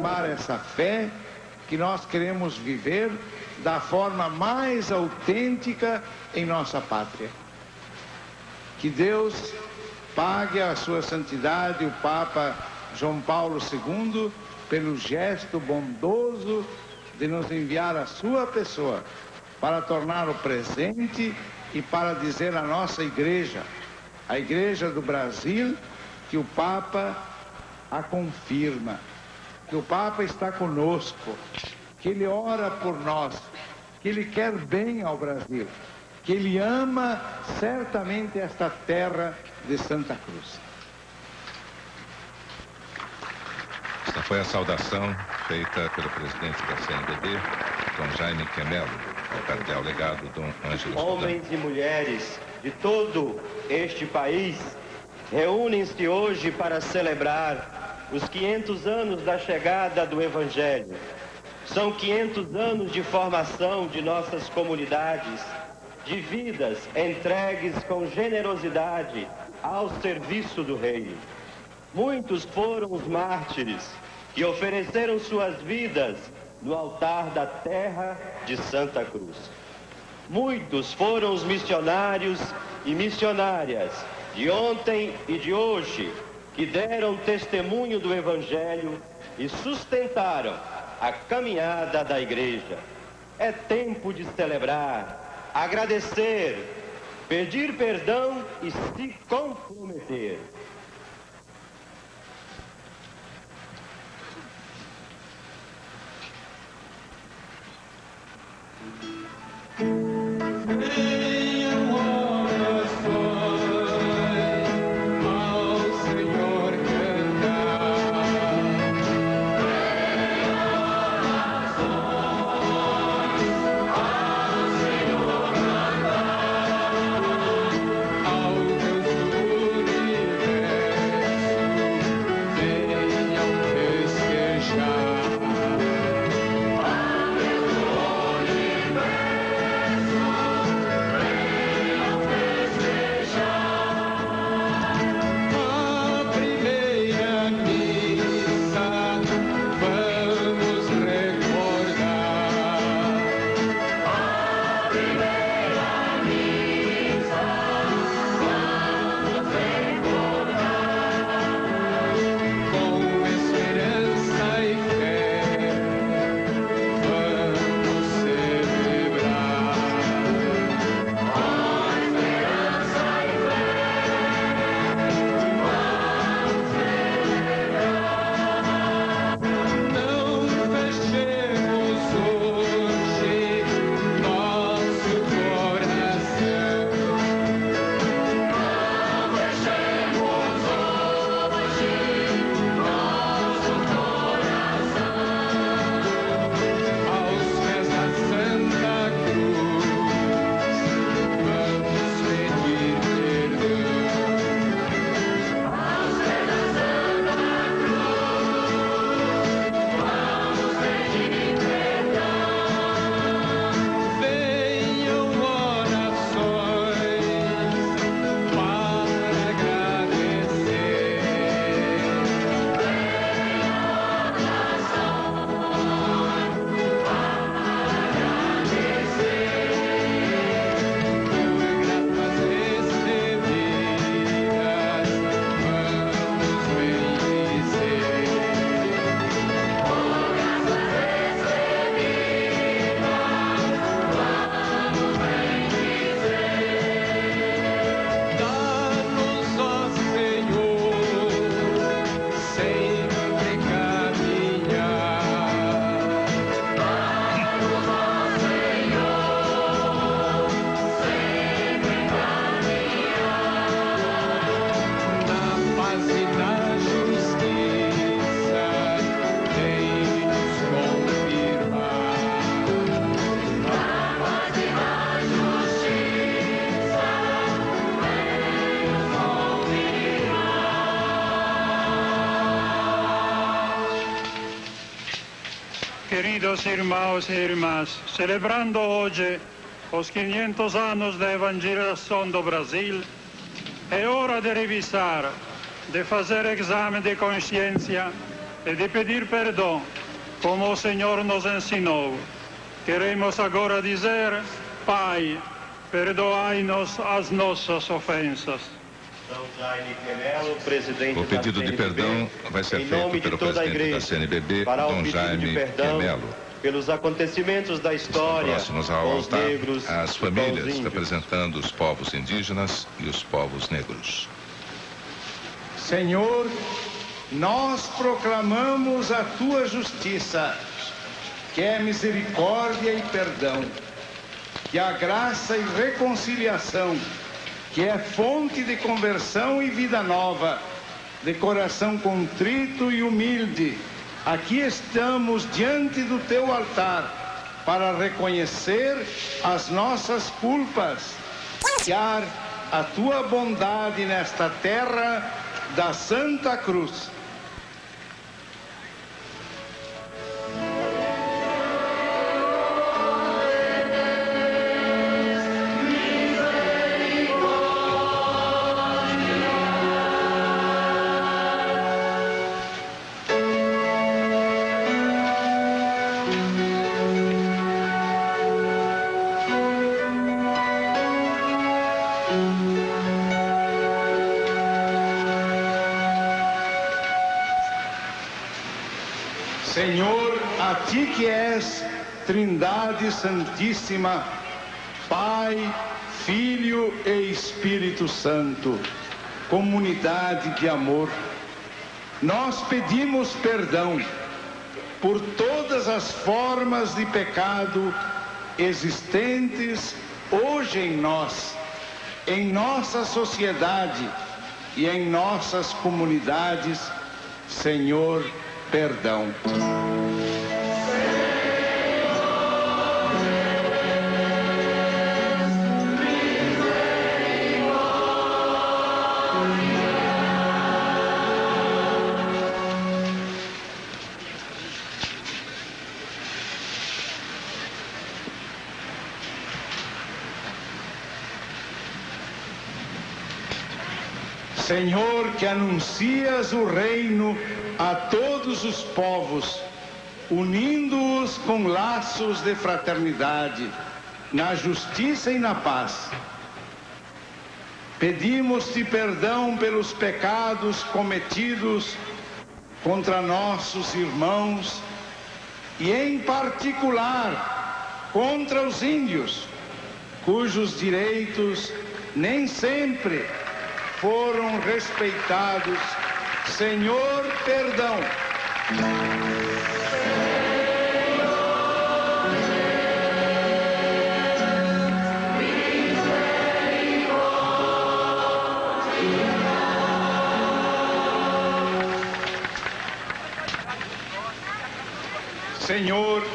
reafirmar essa fé que nós queremos viver da forma mais autêntica em nossa pátria. Que Deus pague a sua santidade, o Papa João Paulo II, pelo gesto bondoso de nos enviar a sua pessoa para torná-lo presente e para dizer à nossa igreja, a Igreja do Brasil, que o Papa a confirma, que o Papa está conosco, que ele ora por nós, que ele quer bem ao Brasil, que ele ama certamente esta terra de Santa Cruz. Esta foi a saudação feita pelo presidente da CNBB, Dom Jaime Quemelo, ao cardeal legado Dom Ângelo Sodano. Homens e mulheres de todo este país reúnem-se hoje para celebrar os 500 anos da chegada do Evangelho. São 500 anos de formação de nossas comunidades, de vidas entregues com generosidade ao serviço do Rei. Muitos foram os mártires que ofereceram suas vidas no altar da terra de Santa Cruz. Muitos foram os missionários e missionárias de ontem e de hoje que deram testemunho do Evangelho e sustentaram a caminhada da Igreja. É tempo de celebrar, agradecer, pedir perdão e se comprometer. Queridos irmãos e irmãs, celebrando hoje os 500 anos da evangelização do Brasil, é hora de revisar, de fazer exame de consciência e de pedir perdão, como o Senhor nos ensinou. Queremos agora dizer: Pai, perdoai-nos as nossas ofensas. O pedido de perdão vai ser feito pelo presidente da CNBB, Dom Jaime Quemelo. Pelos acontecimentos da história, Próximos ao com os altar, negros as e com os famílias índios. representando os povos indígenas e os povos negros. Senhor, nós proclamamos a tua justiça, que é misericórdia e perdão, que a graça e reconciliação, que é fonte de conversão e vida nova, de coração contrito e humilde. Aqui estamos diante do teu altar para reconhecer as nossas culpas, e a tua bondade nesta terra da Santa Cruz. Senhor, a ti que és Trindade Santíssima, Pai, Filho e Espírito Santo, comunidade de amor, nós pedimos perdão por todas as formas de pecado existentes hoje em nós, em nossa sociedade e em nossas comunidades. Senhor, perdão. Senhor, que anuncias o reino a todos os povos, unindo-os com laços de fraternidade, na justiça e na paz. Pedimos-te perdão pelos pecados cometidos contra nossos irmãos e, em particular, contra os índios, cujos direitos nem sempre foram respeitados. Senhor, perdão. Senhor,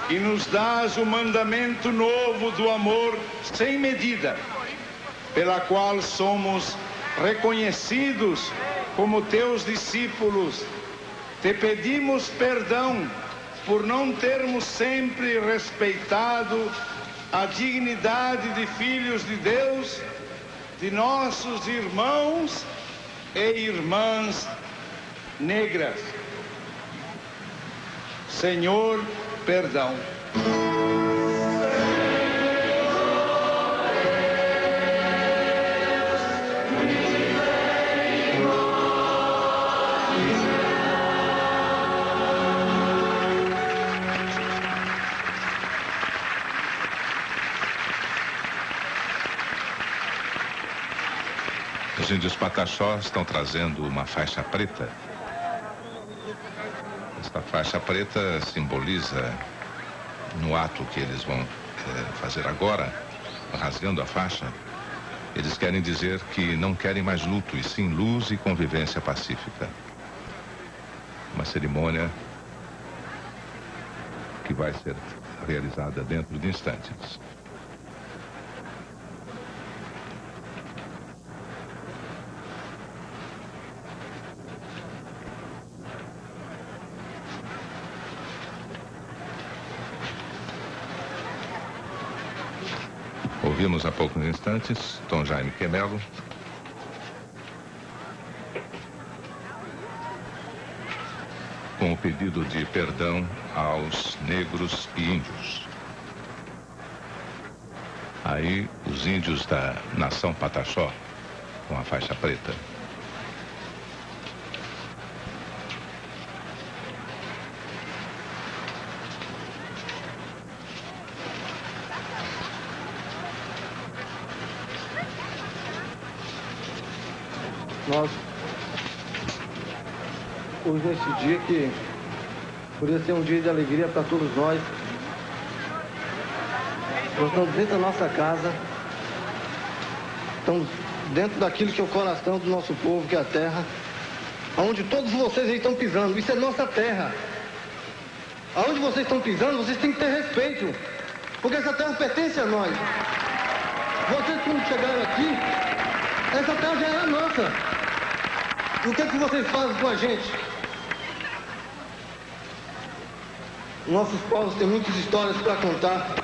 e nos dás o mandamento novo do amor sem medida, pela qual somos reconhecidos como teus discípulos. Te pedimos perdão por não termos sempre respeitado a dignidade de filhos de Deus, de nossos irmãos e irmãs negras. Senhor, perdão. Os índios Pataxó estão trazendo uma faixa preta. Esta faixa preta simboliza, no ato que eles vão fazer agora, rasgando a faixa, eles querem dizer que não querem mais luto, e sim luz e convivência pacífica. Uma cerimônia que vai ser realizada dentro de instantes. Ouvimos há poucos instantes Dom Jaime com o pedido de perdão aos negros e índios. Aí, os índios da nação Pataxó, com a faixa preta. Nós, hoje nesse dia que poderia ser um dia de alegria para todos nós, nós estamos dentro da nossa casa, estamos dentro daquilo que é o coração do nosso povo, que é a terra, aonde todos vocês aí estão pisando. Isso é nossa terra. Aonde vocês estão pisando, vocês têm que ter respeito, porque essa terra pertence a nós. Vocês, quando chegaram aqui, essa terra já era nossa. O que é que vocês fazem com a gente? Nossos povos têm muitas histórias para contar.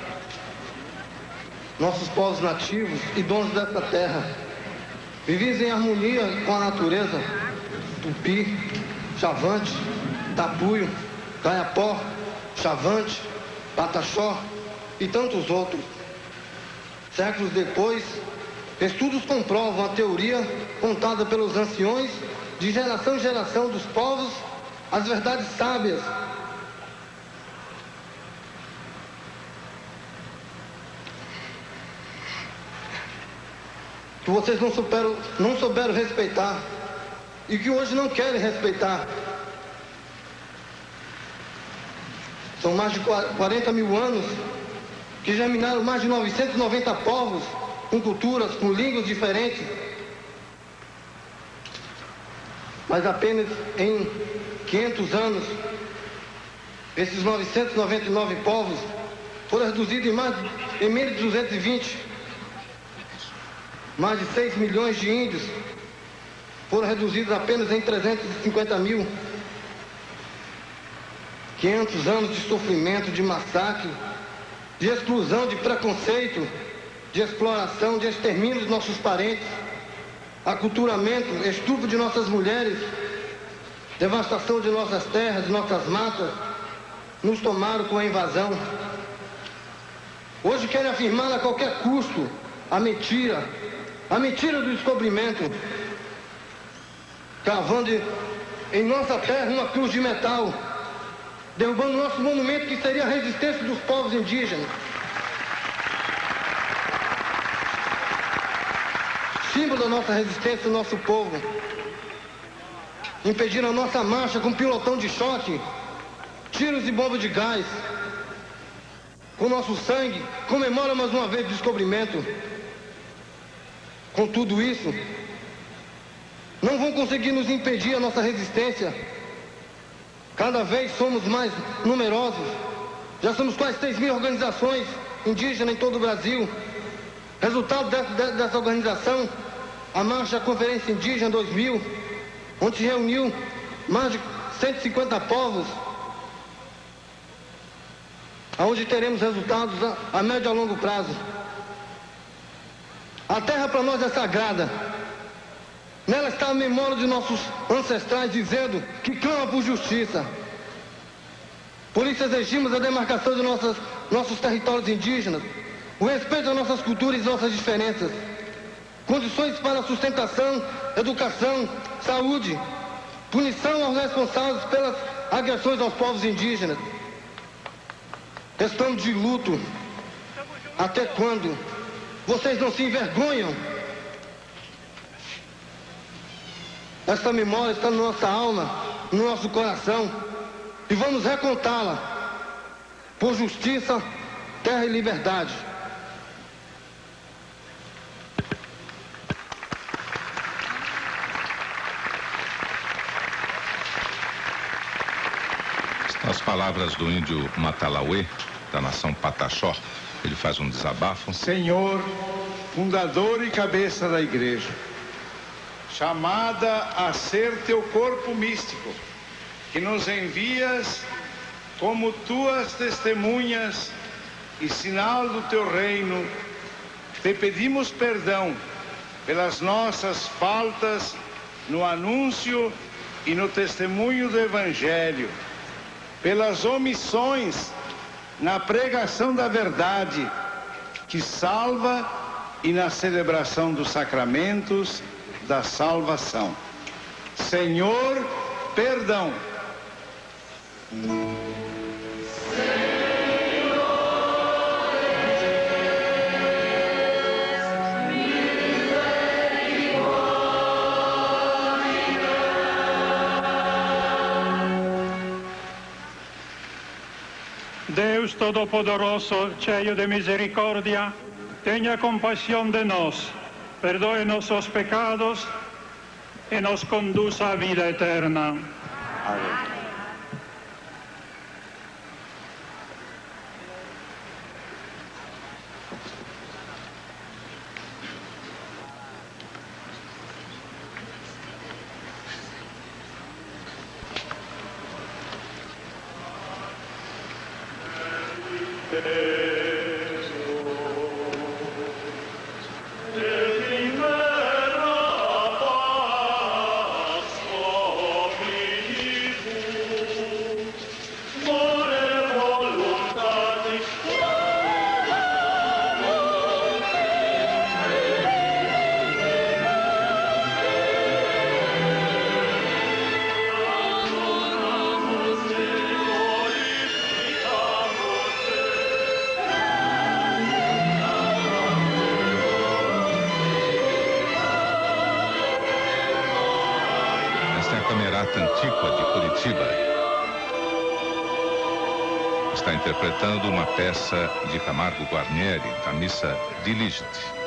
Nossos povos nativos e donos dessa terra viviam em harmonia com a natureza. Tupi, Chavante, Tapuio, Caiapó, Chavante, Pataxó e tantos outros. Séculos depois, estudos comprovam a teoria contada pelos anciões de geração em geração dos povos, as verdades sábias. Que vocês não souberam respeitar e que hoje não querem respeitar. São mais de 40 mil anos que germinaram mais de 990 povos, com culturas, com línguas diferentes. Mas apenas em 500 anos, esses 999 povos foram reduzidos em menos de 220. Mais de 6 milhões de índios foram reduzidos apenas em 350 mil. 500 anos de sofrimento, de massacre, de exclusão, de preconceito, de exploração, de extermínio dos nossos parentes, aculturamento, estupro de nossas mulheres, devastação de nossas terras, de nossas matas, nos tomaram com a invasão. Hoje querem afirmar a qualquer custo a mentira do descobrimento, cavando em nossa terra uma cruz de metal, derrubando nosso monumento que seria a resistência dos povos indígenas. Símbolo da nossa resistência do nosso povo. Impediram a nossa marcha com pilotão de choque, tiros e bombas de gás. Com nosso sangue, comemora mais uma vez o descobrimento. Com tudo isso, não vão conseguir nos impedir a nossa resistência. Cada vez somos mais numerosos. Já somos quase 6 mil organizações indígenas em todo o Brasil. Resultado dessa organização, a Marcha Conferência Indígena 2000, onde se reuniu mais de 150 povos, onde teremos resultados a médio e a longo prazo. A terra para nós é sagrada. Nela está a memória de nossos ancestrais dizendo que clama por justiça. Por isso exigimos a demarcação de nossos territórios indígenas, o respeito às nossas culturas e nossas diferenças, condições para sustentação, educação, saúde, punição aos responsáveis pelas agressões aos povos indígenas. Estamos de luto. Até quando? Vocês não se envergonham? Essa memória está na nossa alma, no nosso coração, e vamos recontá-la por justiça, terra e liberdade. As palavras do índio Matalauê, da nação Pataxó, ele faz um desabafo. Senhor, fundador e cabeça da igreja, chamada a ser teu corpo místico, que nos envias como tuas testemunhas e sinal do teu reino, te pedimos perdão pelas nossas faltas no anúncio e no testemunho do Evangelho, pelas omissões na pregação da verdade, que salva, e na celebração dos sacramentos da salvação. Senhor, perdão. Deus Todo-Poderoso, cheio de misericórdia, tenha compaixão de nós, perdoe nossos pecados e nos conduza à vida eterna. Amém. Camerata Antiqua de Curitiba está interpretando uma peça de Camargo Guarnieri, da missa Diligite.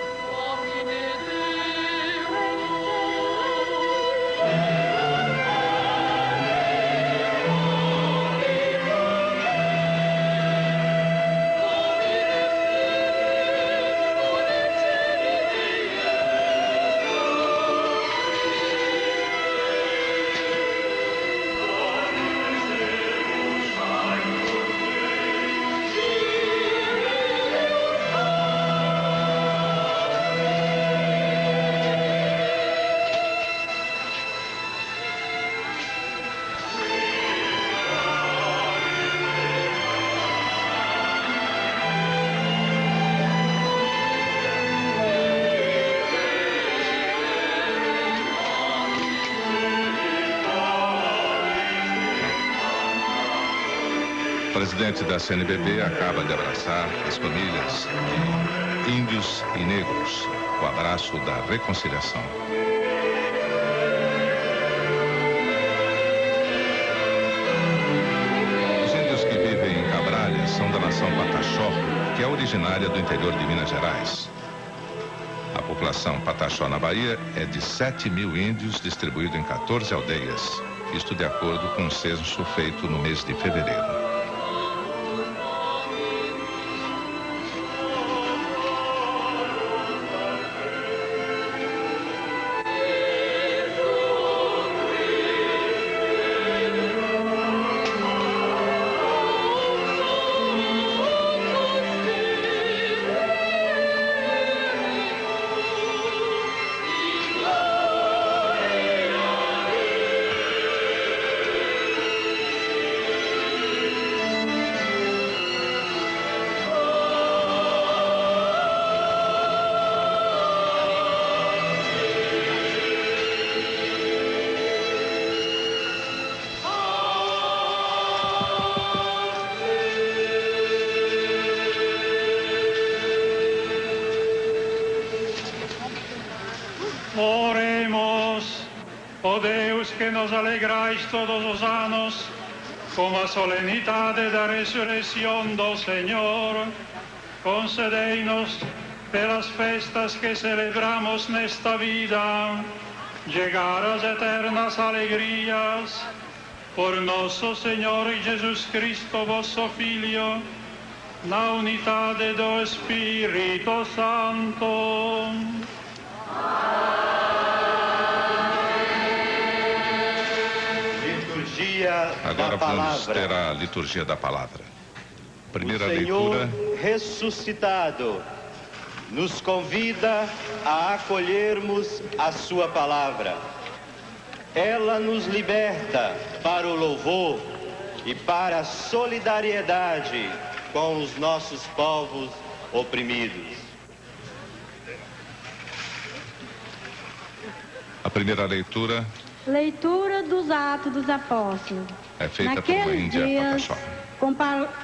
O presidente da CNBB acaba de abraçar as famílias de índios e negros, o abraço da reconciliação. Os índios que vivem em Cabralhas são da nação Pataxó, que é originária do interior de Minas Gerais. A população Pataxó na Bahia é de 7.000 índios distribuídos em 14 aldeias, isto de acordo com um censo feito no mês de fevereiro. Oremos, ó Deus, que nos alegrais todos os anos com a solenidade da ressurreição do Senhor, concedei-nos, pelas festas que celebramos nesta vida, chegar às eternas alegrias, por nosso Senhor Jesus Cristo, vosso Filho, na unidade do Espírito Santo. Agora vamos ter a liturgia da palavra. Primeira o Senhor leitura. Ressuscitado nos convida a acolhermos a sua palavra. Ela nos liberta para o louvor, e para a solidariedade com os nossos povos oprimidos. A primeira leitura Leitura dos Atos dos Apóstolos. é feita por uma Naqueles Índia dias, Pataxó.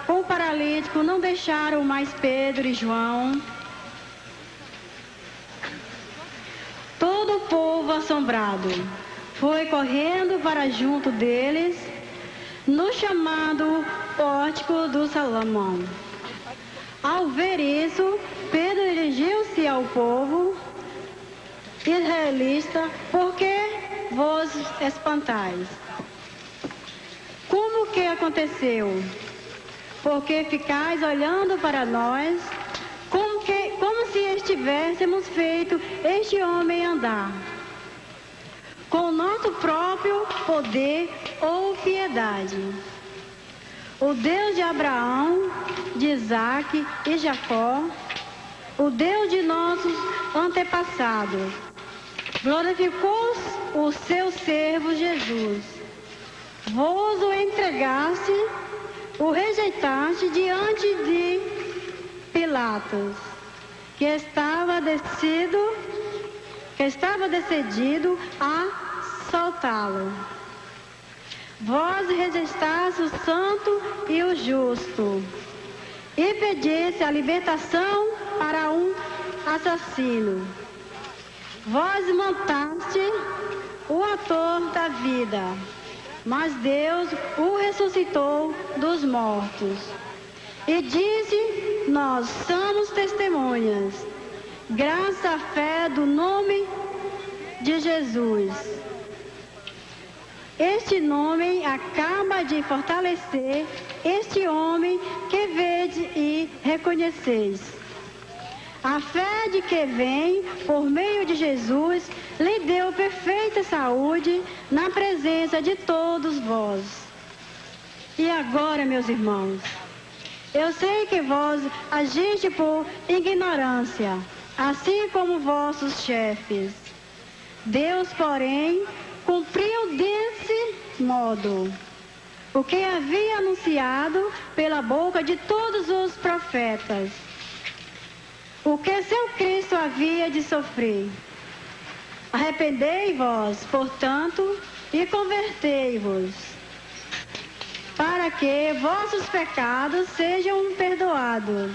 com o paralítico não deixaram mais Pedro e João. Todo o povo assombrado foi correndo para junto deles, no chamado Pórtico do Salomão. Ao ver isso, Pedro dirigiu-se ao povo israelita: por que vos espantais? Como que aconteceu? Porque ficais olhando para nós, como se estivéssemos feito este homem andar, com o nosso próprio poder ou piedade. O Deus de Abraão, de Isaque e Jacó, o Deus de nossos antepassados, glorificou o seu servo Jesus. Vos o entregaste, o rejeitaste diante de Pilatos, que estava decidido a soltá-lo. Vós rejeitaste o santo e o justo, e pediste a libertação para um assassino. Vós mataste o autor da vida, mas Deus o ressuscitou dos mortos. E disse: nós somos testemunhas, graças à fé do nome de Jesus. Este nome acaba de fortalecer este homem que vede e reconheceis. A fé de que vem por meio de Jesus lhe deu perfeita saúde na presença de todos vós. E agora, meus irmãos, eu sei que vós agiste por ignorância, assim como vossos chefes. Deus, porém, cumpriu desse modo o que havia anunciado pela boca de todos os profetas, o que seu Cristo havia de sofrer. Arrependei-vos, portanto, e convertei-vos, para que vossos pecados sejam perdoados.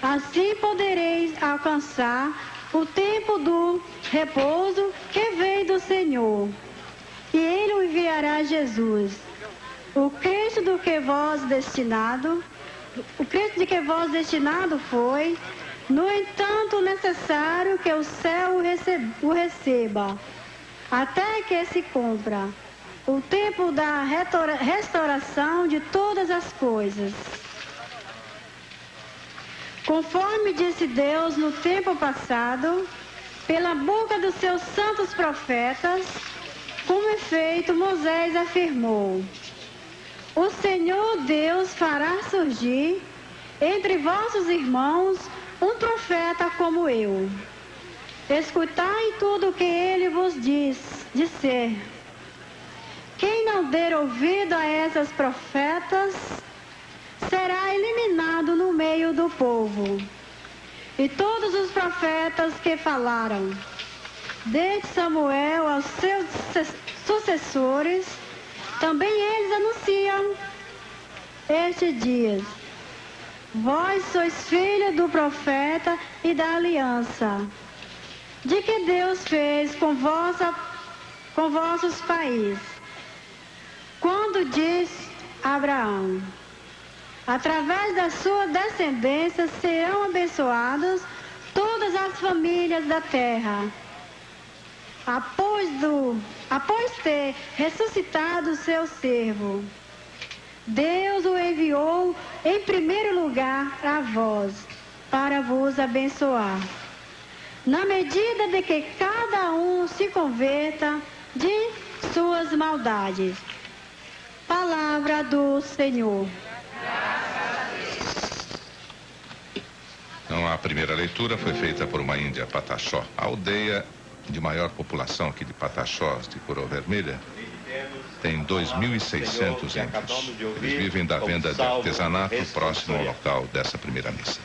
Assim podereis alcançar o tempo do repouso que vem do Senhor. E Ele enviará Jesus, o Cristo de que vós destinado foi. No entanto, necessário que o céu o receba, até que se cumpra o tempo da restauração de todas as coisas. Conforme disse Deus no tempo passado, pela boca dos seus santos profetas, com efeito Moisés afirmou: o Senhor Deus fará surgir entre vossos irmãos um profeta como eu. Escutai tudo o que ele vos disser. Quem não der ouvido a essas profetas será eliminado no meio do povo. E todos os profetas que falaram, desde Samuel aos seus sucessores, também eles anunciam estes dias: vós sois filhos do profeta e da aliança, de que Deus fez com vossos pais, quando diz Abraão: através da sua descendência serão abençoadas todas as famílias da terra. Após ter ressuscitado seu servo, Deus o enviou em primeiro lugar a vós, para vos abençoar, na medida de que cada um se converta de suas maldades. Palavra do Senhor. Então, a primeira leitura foi feita por uma Índia Pataxó, a aldeia de maior população aqui de Pataxós, de Coroa Vermelha, tem 2.600 índios. Eles vivem da venda de artesanato próximo ao local dessa primeira missa.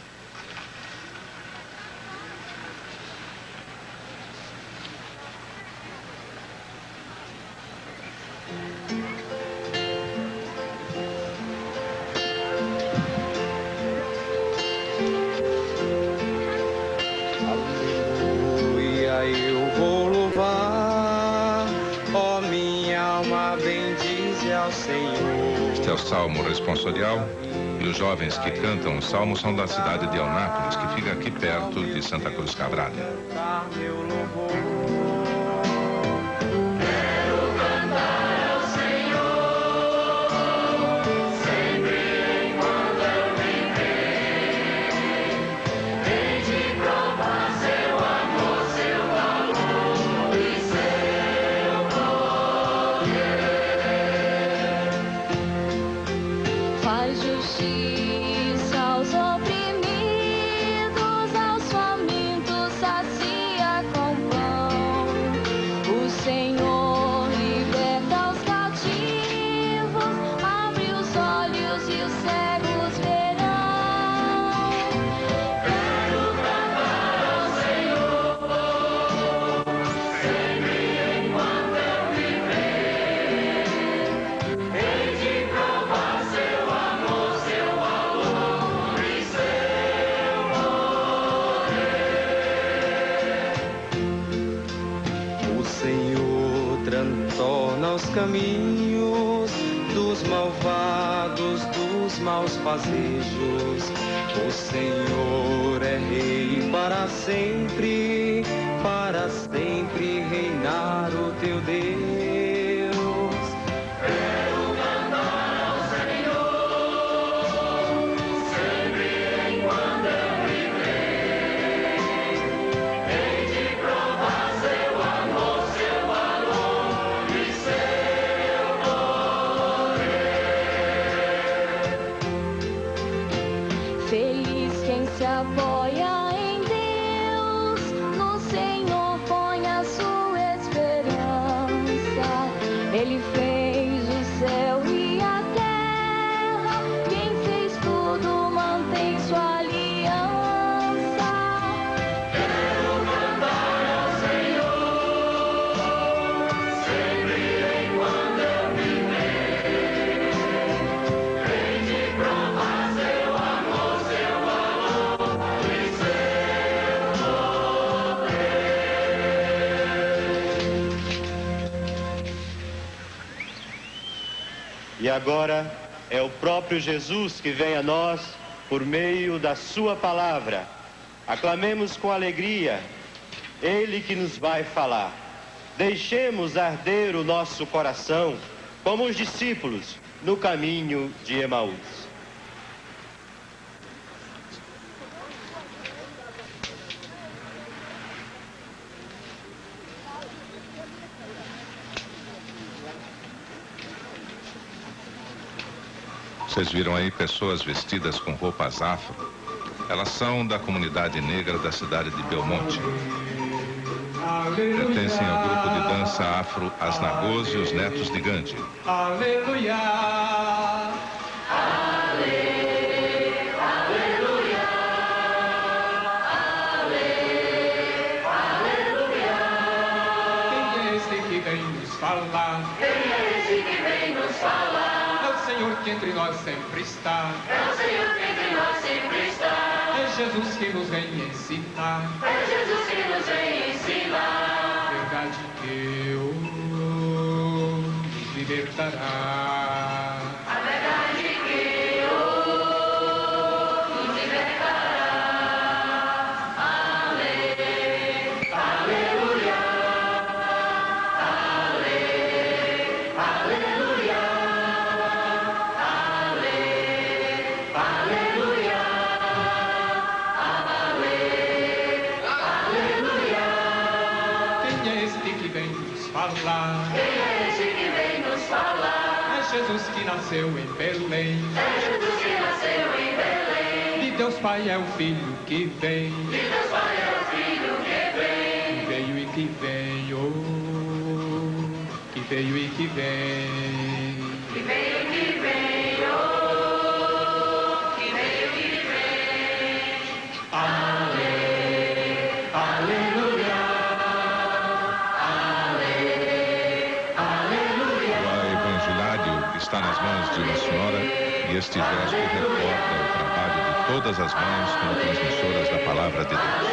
Este é o Salmo responsorial, e os jovens que cantam o Salmo são da cidade de Eunápolis, que fica aqui perto de Santa Cruz Cabrália. Caminhos dos malvados, dos maus fazejos. O Senhor é Rei para sempre reinar o teu Deus. Quero cantar ao Senhor, sempre enquanto eu viver. Hei de provar seu amor, seu valor e seu poder. Feliz quem se apoia em Deus, no Senhor põe a sua esperança. Ele fez o céu e a terra, quem fez tudo mantém sua aliança. Quero cantar ao Senhor, sempre enquanto eu viver. Hei de provar seu amor, seu valor e seu poder. E agora é o próprio Jesus que vem a nós por meio da sua palavra. Aclamemos com alegria, Ele que nos vai falar. Deixemos arder o nosso coração como os discípulos no caminho de Emaús. Vocês viram aí pessoas vestidas com roupas afro? Elas são da comunidade negra da cidade de Belmonte. Pertencem ao grupo de dança afro As Nagôs e os Netos de Gandhi. Aleluia. Quem é esse que vem nos falar? Quem é esse que vem nos falar? É o Senhor que entre nós sempre está. É o Senhor que entre nós sempre está. É Jesus que nos vem ensinar. É Jesus que nos vem ensinar. Verdade que eu nos libertará. A verdade que nos libertará. Aleluia. Aleluia. Aleluia. Aleluia. Quem é este que vem nos falar? Quem é esse que vem nos falar? É Jesus que nasceu em Belém. É Jesus que nasceu em Belém. De Deus Pai é o Filho que vem. De Deus Pai é o Filho que vem. Que veio e que veio. Que veio e que vem. Que veio e que vem, oh, que veio e que vem. Ale, aleluia. Ale, aleluia. O evangelário está nas mãos de uma senhora e este gesto recorda o trabalho de todas as mães como transmissoras da palavra de Deus.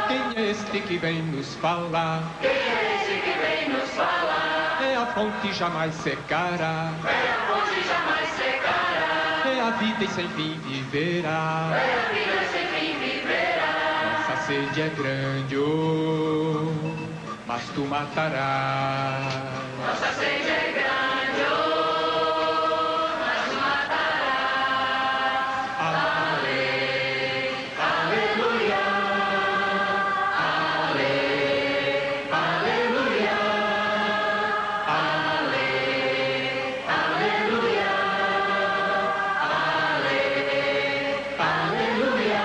Quem é este que vem nos falar? Quem é esse que vem nos falar? É a fonte jamais secará. É a fonte jamais secará. É a vida e sem fim viverá. É a vida sem fim viverá. Nossa sede é grande, oh, mas tu matarás. Nossa sede é grande, oh, mas tu matarás. Ale, aleluia. Ale, aleluia. Ale, aleluia. Ale, aleluia.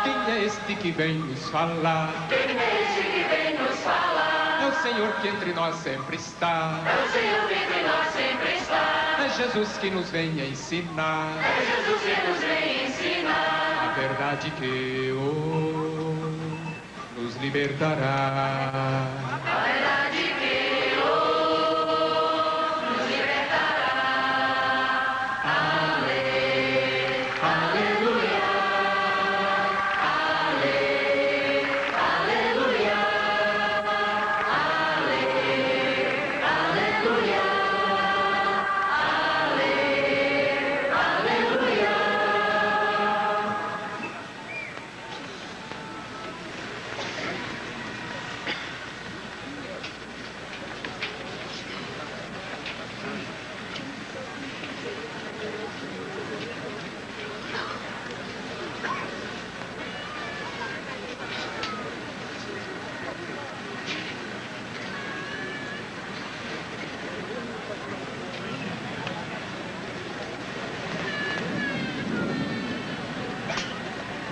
Quem é este que vem nos falar? Quem é esse que vem nos falar? É o Senhor que entre nós sempre está. É o Senhor que entre nós sempre está. É Jesus que nos vem ensinar É Jesus que nos vem ensinar. a verdade que nos libertará. A verdade que nos libertará. Ale, Aleluia. ale, aleluia. Ale, aleluia. Ale, aleluia.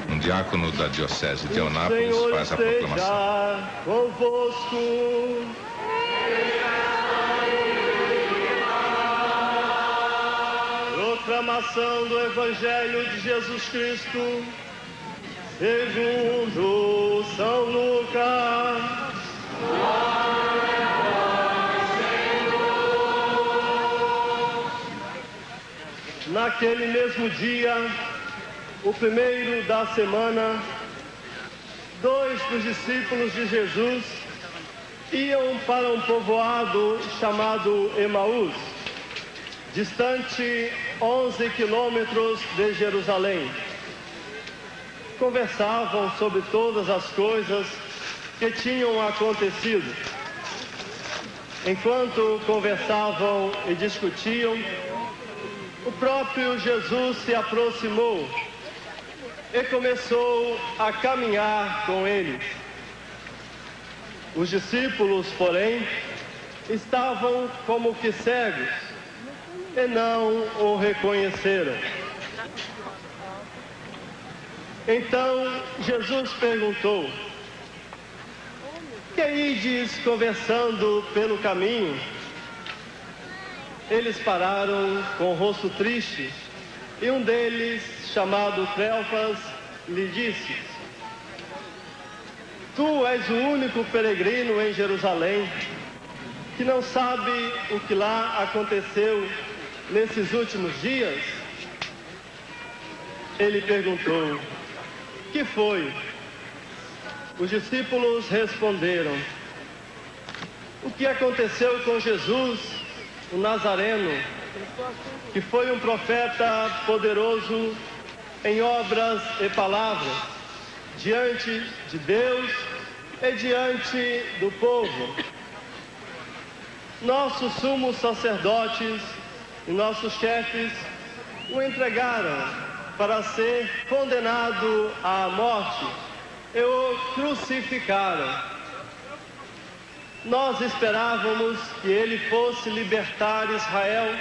Um diácono da Diocese de Eunápolis Senhor faz a proclamação. esteja convosco. Proclamação do Evangelho de Jesus Cristo, segundo São Lucas. Naquele mesmo dia, o primeiro da semana, 2 dos discípulos de Jesus iam para um povoado chamado Emaús, distante 11 quilômetros de Jerusalém. Conversavam sobre todas as coisas que tinham acontecido. Enquanto conversavam e discutiam, o próprio Jesus se aproximou e começou a caminhar com eles. Os discípulos, porém, estavam como que cegos e não o reconheceram. Então Jesus perguntou: que ides conversando pelo caminho? Eles pararam com o rosto triste e um deles, chamado Cleofas, lhe disse: tu és o único peregrino em Jerusalém que não sabe o que lá aconteceu nesses últimos dias? Ele perguntou: que foi? Os discípulos responderam: o que aconteceu com Jesus, o Nazareno, que foi um profeta poderoso em obras e palavras, diante de Deus e diante do povo. Nossos sumos sacerdotes e nossos chefes o entregaram para ser condenado à morte e o crucificaram. Nós esperávamos que ele fosse libertar Israel,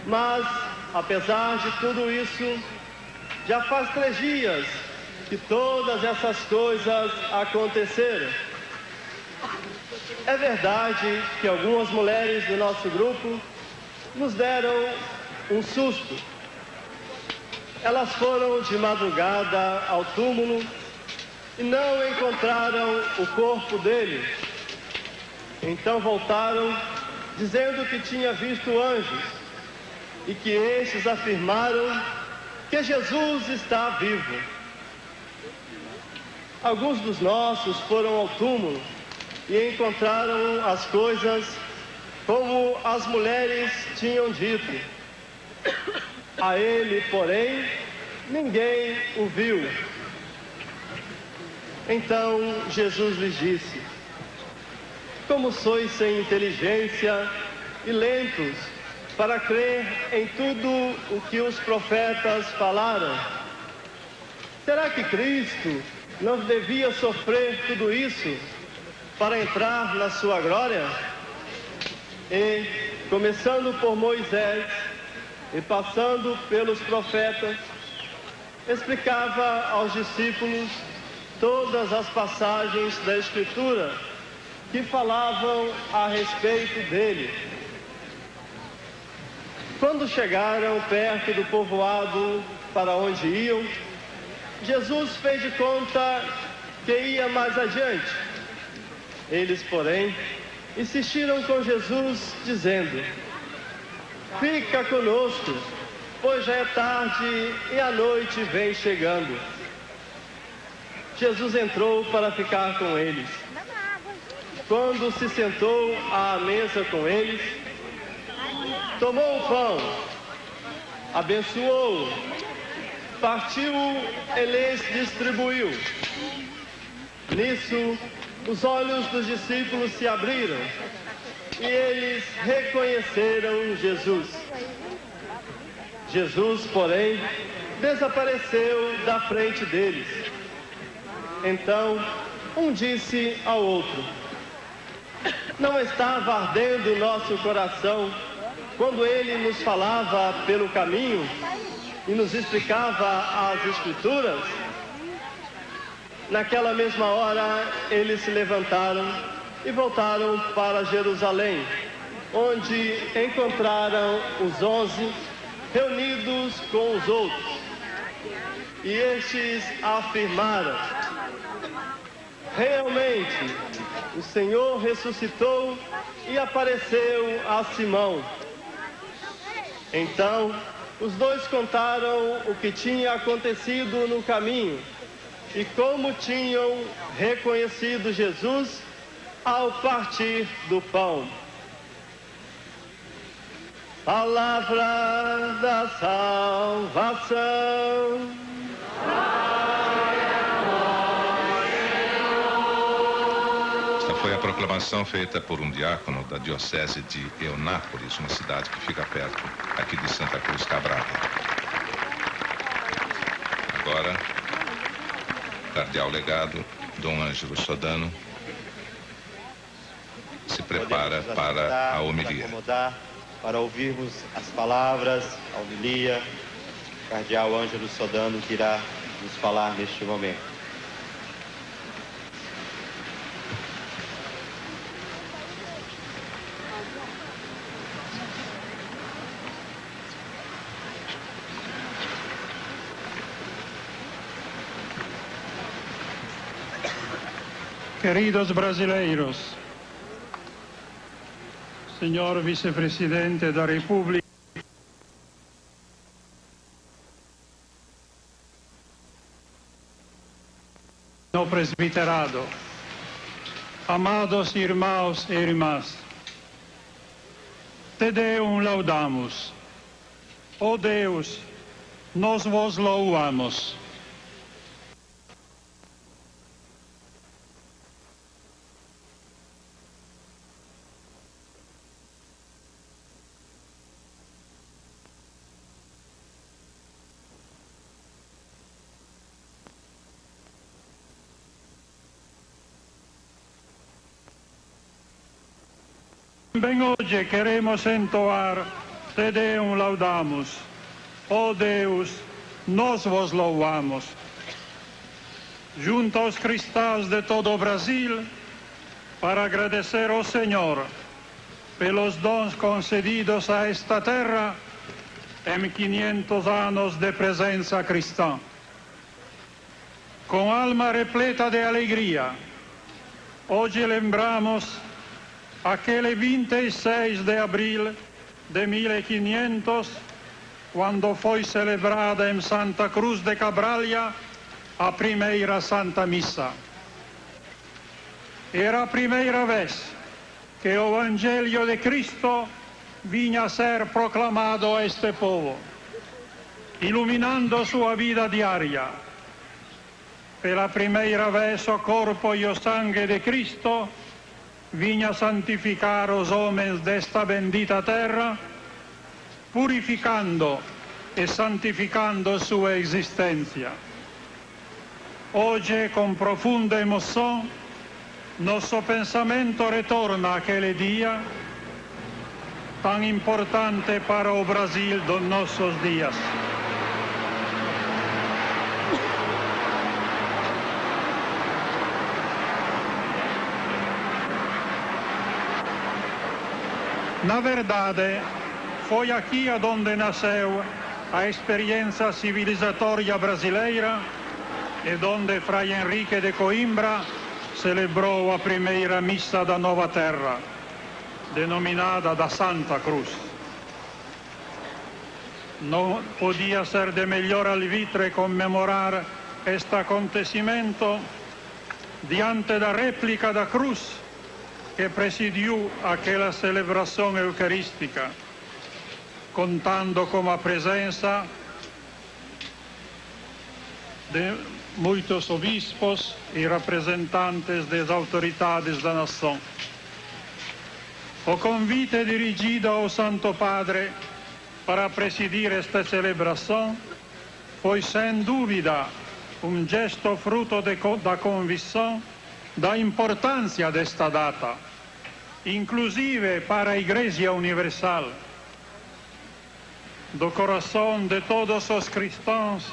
mas, apesar de tudo isso, já faz 3 dias que todas essas coisas aconteceram. É verdade que algumas mulheres do nosso grupo nos deram um susto. Elas foram de madrugada ao túmulo e não encontraram o corpo dele. Então voltaram dizendo que tinha visto anjos e que estes afirmaram que Jesus está vivo. Alguns dos nossos foram ao túmulo e encontraram as coisas como as mulheres tinham dito. A ele, porém, ninguém o viu. Então Jesus lhes disse: como sois sem inteligência e lentos para crer em tudo o que os profetas falaram? Será que Cristo não devia sofrer tudo isso para entrar na sua glória? E, começando por Moisés e passando pelos profetas, explicava aos discípulos todas as passagens da Escritura que falavam a respeito dele. Quando chegaram perto do povoado para onde iam, Jesus fez de conta que ia mais adiante. Eles, porém, insistiram com Jesus, dizendo: fica conosco, pois já é tarde e a noite vem chegando. Jesus entrou para ficar com eles. Quando se sentou à mesa com eles, tomou o pão, abençoou-o, partiu-o e lhes distribuiu. Nisso, os olhos dos discípulos se abriram e eles reconheceram Jesus. Jesus, porém, desapareceu da frente deles. Então, um disse ao outro: não estava ardendo o nosso coração quando ele nos falava pelo caminho e nos explicava as Escrituras? Naquela mesma hora, eles se levantaram e voltaram para Jerusalém, onde encontraram os 11 reunidos com os outros. E estes afirmaram: realmente, o Senhor ressuscitou e apareceu a Simão. Então, os dois contaram o que tinha acontecido no caminho e como tinham reconhecido Jesus ao partir do pão. Palavra da salvação. Esta foi a proclamação feita por um diácono da diocese de Eunápolis, uma cidade que fica perto aqui de Santa Cruz Cabral. Agora, o cardeal legado, Dom Ângelo Sodano, se prepara para a homilia. Para ouvirmos as palavras, a homilia, o cardeal Ângelo Sodano que irá nos falar neste momento. Queridos brasileiros, Senhor Vice-Presidente da República, no presbiterado, amados irmãos e irmãs, Te Deum laudamus. Ó Deus, nós vos louvamos. Também hoje queremos entoar Te Deum laudamus. Ó Deus, nós vos louvamos. Junto aos cristãos de todo o Brasil, para agradecer ao Senhor pelos dons concedidos a esta terra em 500 anos de presença cristã. Com alma repleta de alegria, hoje lembramos aquele 26 de abril de 1500, quando foi celebrada em Santa Cruz de Cabralha a primeira Santa Missa. Era a primeira vez que o Evangelho de Cristo vinha a ser proclamado a este povo, iluminando sua vida diária. Pela primeira vez o corpo e o sangue de Cristo vinha a santificar os homens desta bendita terra, purificando e santificando sua existência. Hoje, com profunda emoção, nosso pensamento retorna àquele dia tão importante para o Brasil dos nossos dias. Na verdade, foi aqui onde nasceu a experiência civilizatória brasileira e onde Fray Henrique de Coimbra celebrou a primeira missa da Nova Terra, denominada da Santa Cruz. Não podia ser de melhor alvitre comemorar este acontecimento diante da réplica da cruz que presidiu aquela celebração eucarística, contando com a presença de muitos obispos e representantes das autoridades da nação. O convite dirigido ao Santo Padre para presidir esta celebração foi, sem dúvida, gesto fruto da convicção da importância desta data, inclusive para a Igreja Universal. Do coração de todos os cristãos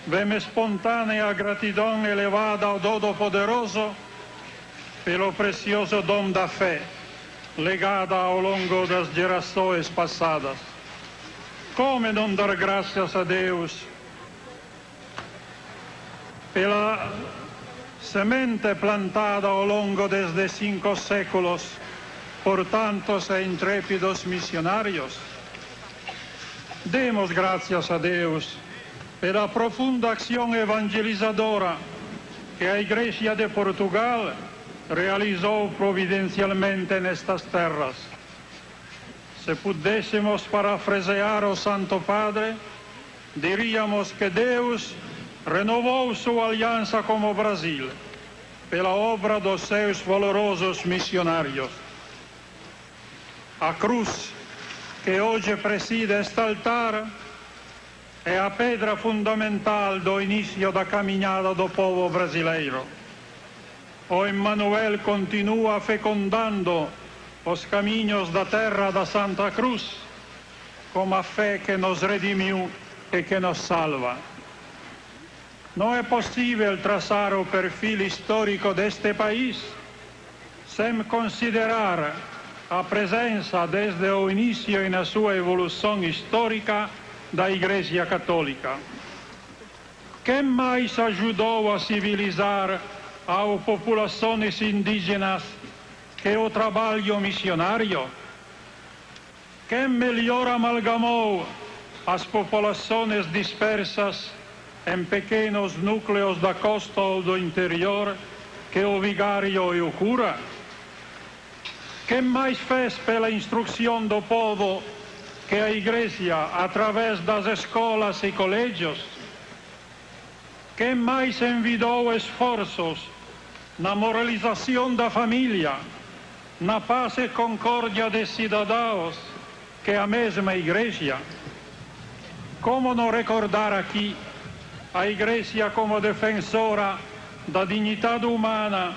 vem espontânea gratidão elevada ao Todo-Poderoso pelo precioso dom da fé, legada ao longo das gerações passadas. Como não dar graças a Deus pela semente plantada ao longo desde 5 séculos por tantos e intrépidos missionários? Demos graças a Deus pela profunda ação evangelizadora que a Igreja de Portugal realizou providencialmente nestas terras. Se pudéssemos parafrasear o Santo Padre, diríamos que Deus renovou sua aliança com o Brasil pela obra dos seus valorosos missionários. A cruz que hoje preside este altar é a pedra fundamental do início da caminhada do povo brasileiro. O Emmanuel continua fecundando os caminhos da terra da Santa Cruz com a fé que nos redimiu e que nos salva. Não é possível traçar o perfil histórico deste país sem considerar a presença desde o início e na sua evolução histórica da Igreja Católica. Quem mais ajudou a civilizar as populações indígenas que o trabalho missionário? Quem melhor amalgamou as populações dispersas em pequenos núcleos da costa ou do interior que o vigário e o cura? Quem mais fez pela instrução do povo que a Igreja, através das escolas e colégios? Quem mais envidou esforços na moralização da família, na paz e concórdia de cidadãos que a mesma Igreja? Como não recordar aqui a Igreja como defensora da dignidade humana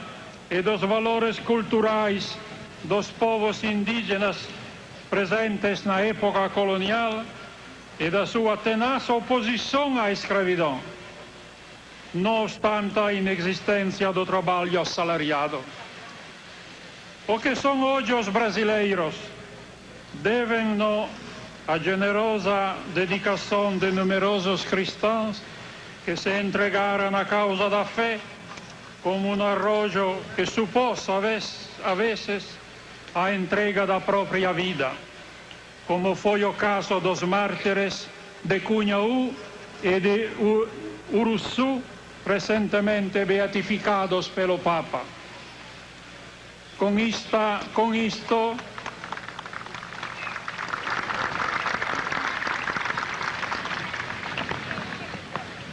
e dos valores culturais dos povos indígenas presentes na época colonial e da sua tenaz oposição à escravidão, não obstante a inexistência do trabalho assalariado. O que são hoje os brasileiros devem-no a generosa dedicação de numerosos cristãos que se entregaram à causa da fé como um arrojo que supôs, a vezes, a entrega da própria vida, como foi o caso dos mártires de Cunhaú e de Uruçu, recentemente beatificados pelo Papa.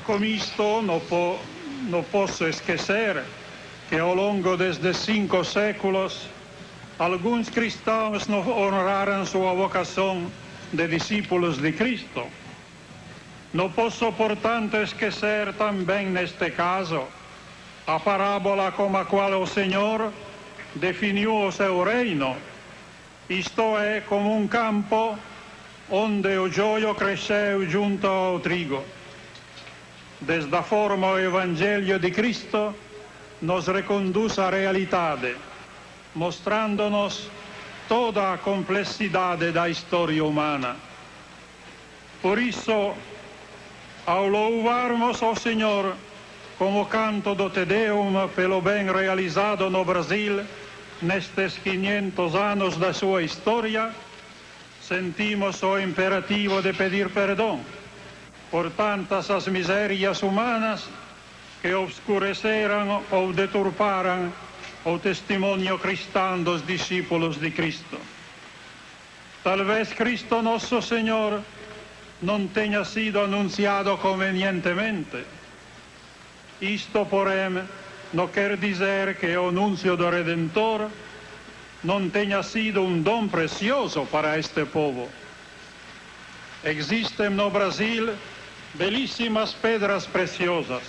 Com isto não posso esquecer que ao longo destes 5 séculos alguns cristãos não honraram sua vocação de discípulos de Cristo. Não posso, portanto, esquecer também neste caso a parábola com a qual o Senhor definiu o seu reino, isto é, como um campo onde o joio cresceu junto ao trigo. Desta forma, o Evangelho de Cristo nos reconduz à realidade, mostrando-nos toda a complexidade da história humana. Por isso, ao louvarmos o Senhor com o canto do Te Deum pelo bem realizado no Brasil nestes 500 anos da sua história, sentimos o imperativo de pedir perdão por tantas as misérias humanas que obscureceram ou deturparam o testemunho cristão dos discípulos de Cristo. Talvez Cristo nosso Senhor não tenha sido anunciado convenientemente. Isto, porém, não quer dizer que o anúncio do Redentor não tenha sido um dom precioso para este povo. Existem no Brasil belíssimas pedras preciosas.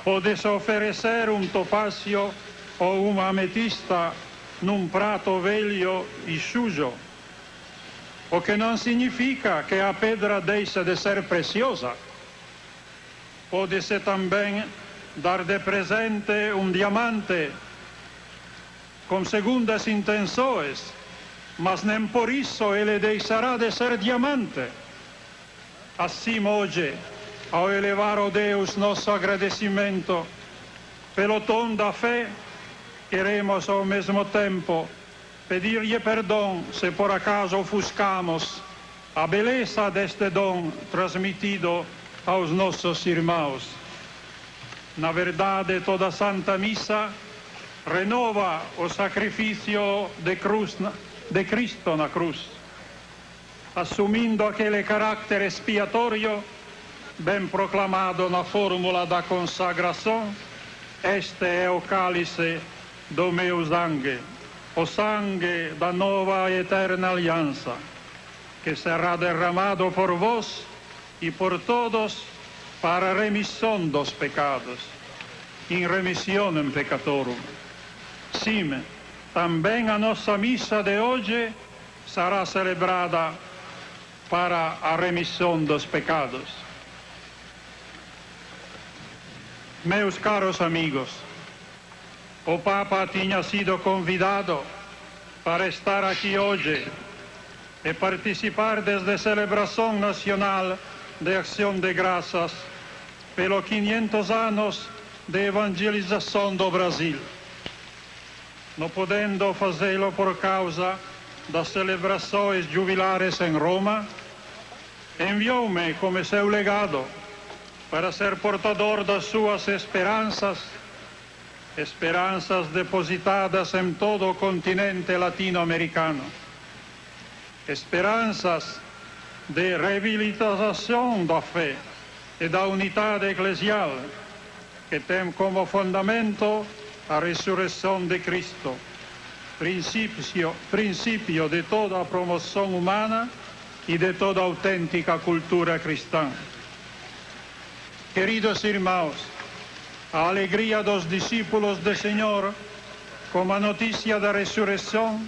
Pode-se oferecer um topázio ou uma ametista num prato velho e sujo, o que não significa que a pedra deixe de ser preciosa. Pode-se também dar de presente um diamante com segundas intenções, mas nem por isso ele deixará de ser diamante. Assim, hoje, ao elevar a Deus nosso agradecimento pelo dom da fé, queremos ao mesmo tempo pedir-lhe perdão se por acaso ofuscamos a beleza deste dom transmitido aos nossos irmãos. Na verdade, toda a Santa Missa renova o sacrifício de Cristo na cruz, assumindo aquele caráter expiatório bem proclamado na fórmula da consagração: este é o cálice do meu sangue, o sangue da nova e eterna aliança, que será derramado por vós e por todos para a remissão dos pecados, in remissionem peccatorum. Sim, também a nossa missa de hoje será celebrada para a remissão dos pecados. Meus caros amigos, o Papa tinha sido convidado para estar aqui hoje e participar desde a celebração nacional de Ação de Graças pelos 500 anos de evangelização do Brasil. Não podendo fazê-lo por causa das celebrações jubilares em Roma, enviou-me como seu legado para ser portador das suas esperanças depositadas em todo o continente latino-americano, esperanças de reabilitação da fé e da unidade eclesial, que tem como fundamento a ressurreição de Cristo, princípio de toda a promoção humana e de toda a autêntica cultura cristã. Queridos irmãos, a alegria dos discípulos do Senhor com a notícia da ressurreição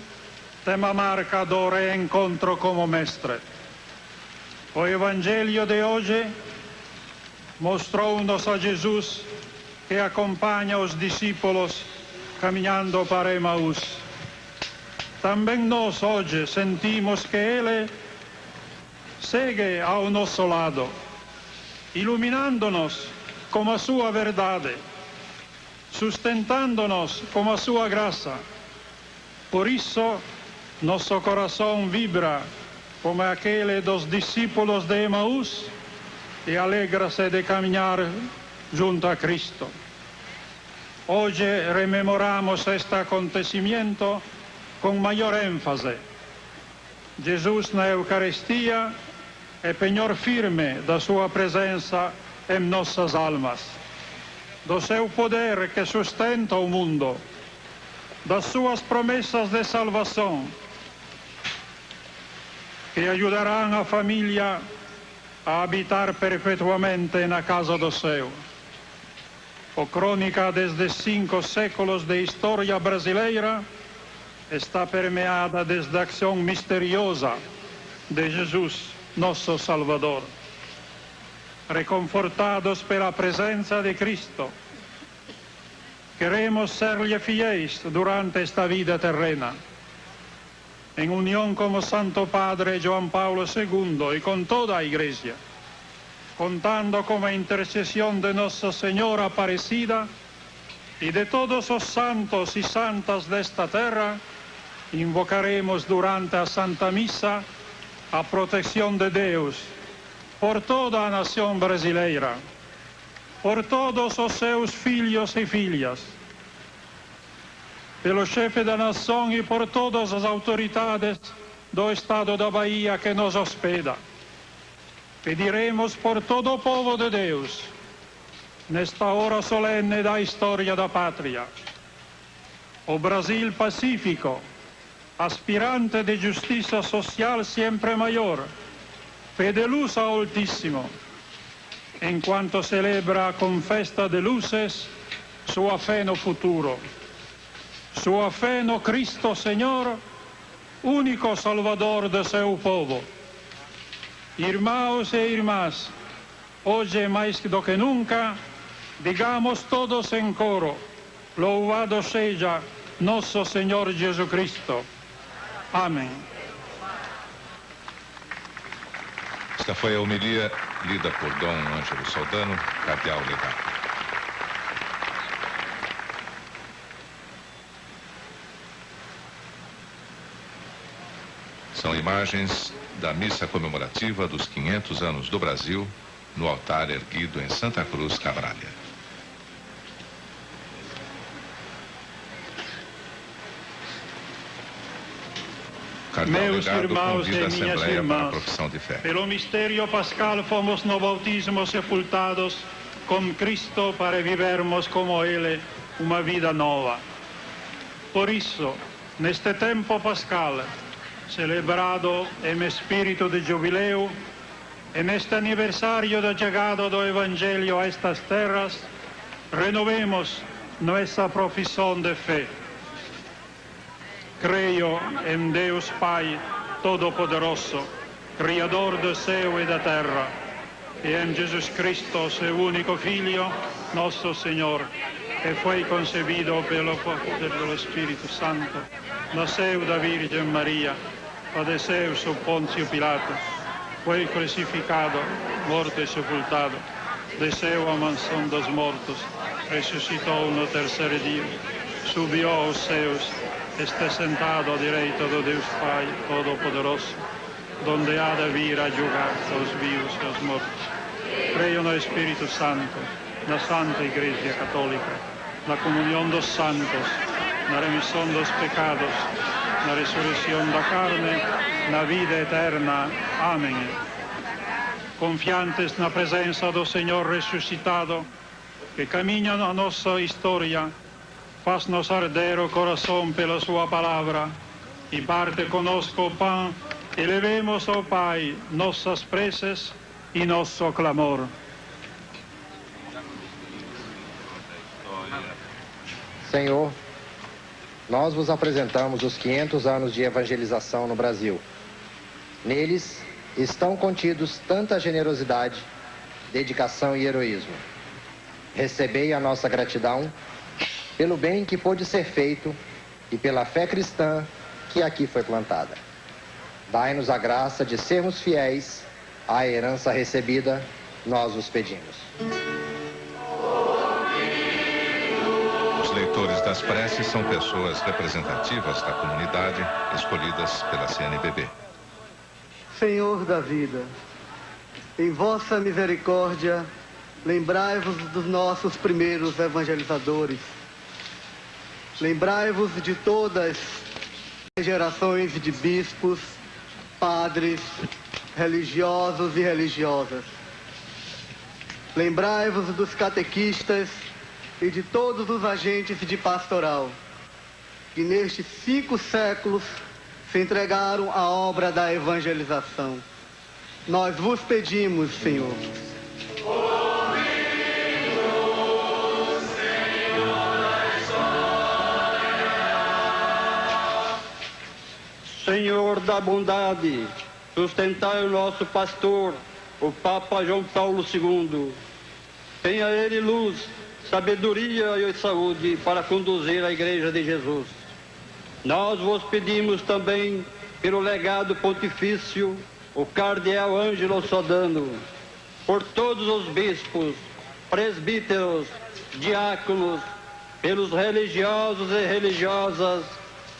tem a marca do reencontro com o Mestre. O Evangelho de hoje mostrou-nos a Jesus que acompanha os discípulos caminhando para Emaús. também nós hoje sentimos que Ele segue ao nosso lado, iluminando-nos com a sua verdade, sustentando-nos com a sua graça. Por isso, nosso coração vibra como aquele dos discípulos de Emaús e alegra-se de caminhar junto a Cristo. Hoje rememoramos este acontecimento com maior ênfase. Jesus na Eucaristia é penhor firme da sua presença em nossas almas, do seu poder que sustenta o mundo, das suas promessas de salvação, que ajudarão a família a habitar perpetuamente na casa do céu. A crônica desde 5 séculos de história brasileira está permeada desde a ação misteriosa de Jesus, nosso Salvador. Reconfortados pela presença de Cristo, queremos ser-lhe fiéis durante esta vida terrena. Em união com o Santo Padre João Paulo II e com toda a Igreja, contando com a intercessão de Nossa Senhora Aparecida e de todos os santos e santas desta terra, invocaremos durante a Santa Missa a proteção de Deus por toda a nação brasileira, por todos os seus filhos e filhas, pelo chefe da nação e por todas as autoridades do Estado da Bahia que nos hospeda. Pediremos por todo o povo de Deus, nesta hora solene da história da pátria. O Brasil pacífico, aspirante de justiça social sempre maior, pede luz ao Altíssimo, enquanto celebra com festa de luzes sua fé no futuro, sua fé no Cristo Senhor, único Salvador do seu povo. Irmãos e irmãs, hoje mais do que nunca, digamos todos em coro: louvado seja nosso Senhor Jesus Cristo. Amém. Esta foi a homilia lida por Dom Ângelo Soldano, cardeal legado. São imagens da missa comemorativa dos 500 anos do Brasil, no altar erguido em Santa Cruz, Cabralha. Meus irmãos e minhas irmãs, de fé. pelo mistério pascal fomos no bautismo sepultados com Cristo para vivermos como Ele uma vida nova. Por isso, neste tempo pascal, celebrado em espírito de jubileu, e neste aniversário da chegada do Evangelho a estas terras, renovemos nossa profissão de fé. Creio em Deus Pai Todo-Poderoso, Criador do céu e da terra, e em Jesus Cristo, seu único Filho, nosso Senhor, que foi concebido pelo poder do Espírito Santo, nasceu da Virgem Maria, padeceu sob Pôncio Pilato, foi crucificado, morto e sepultado, desceu à mansão dos mortos, ressuscitou no terceiro dia, subiu aos céus, está sentado à direita do Deus Pai Todo-Poderoso, donde há de vir a julgar os vivos e os mortos. Creio no Espírito Santo, na Santa Igreja Católica, na comunhão dos santos, na remissão dos pecados, na ressurreição da carne, na vida eterna. Amém. Confiantes na presença do Senhor ressuscitado, que caminha na nossa história, faz-nos arder o coração pela sua palavra e parte conosco o pão, e levemos ao Pai nossas preces e nosso clamor. Senhor, nós vos apresentamos os 500 anos de evangelização no Brasil. Neles estão contidos tanta generosidade, dedicação e heroísmo. Recebei a nossa gratidão pelo bem que pôde ser feito e pela fé cristã que aqui foi plantada. Dai-nos a graça de sermos fiéis à herança recebida, nós os pedimos. Os leitores das preces são pessoas representativas da comunidade, escolhidas pela CNBB. Senhor da vida, em vossa misericórdia, lembrai-vos dos nossos primeiros evangelizadores. Lembrai-vos de todas as gerações de bispos, padres, religiosos e religiosas. Lembrai-vos dos catequistas e de todos os agentes de pastoral, que nestes 5 séculos se entregaram à obra da evangelização. Nós vos pedimos, Senhor. Senhor da bondade, sustentai o nosso pastor, o Papa João Paulo II. Tenha ele luz, sabedoria e saúde para conduzir a Igreja de Jesus. Nós vos pedimos também pelo legado pontifício, o cardeal Ângelo Sodano, por todos os bispos, presbíteros, diáconos, pelos religiosos e religiosas,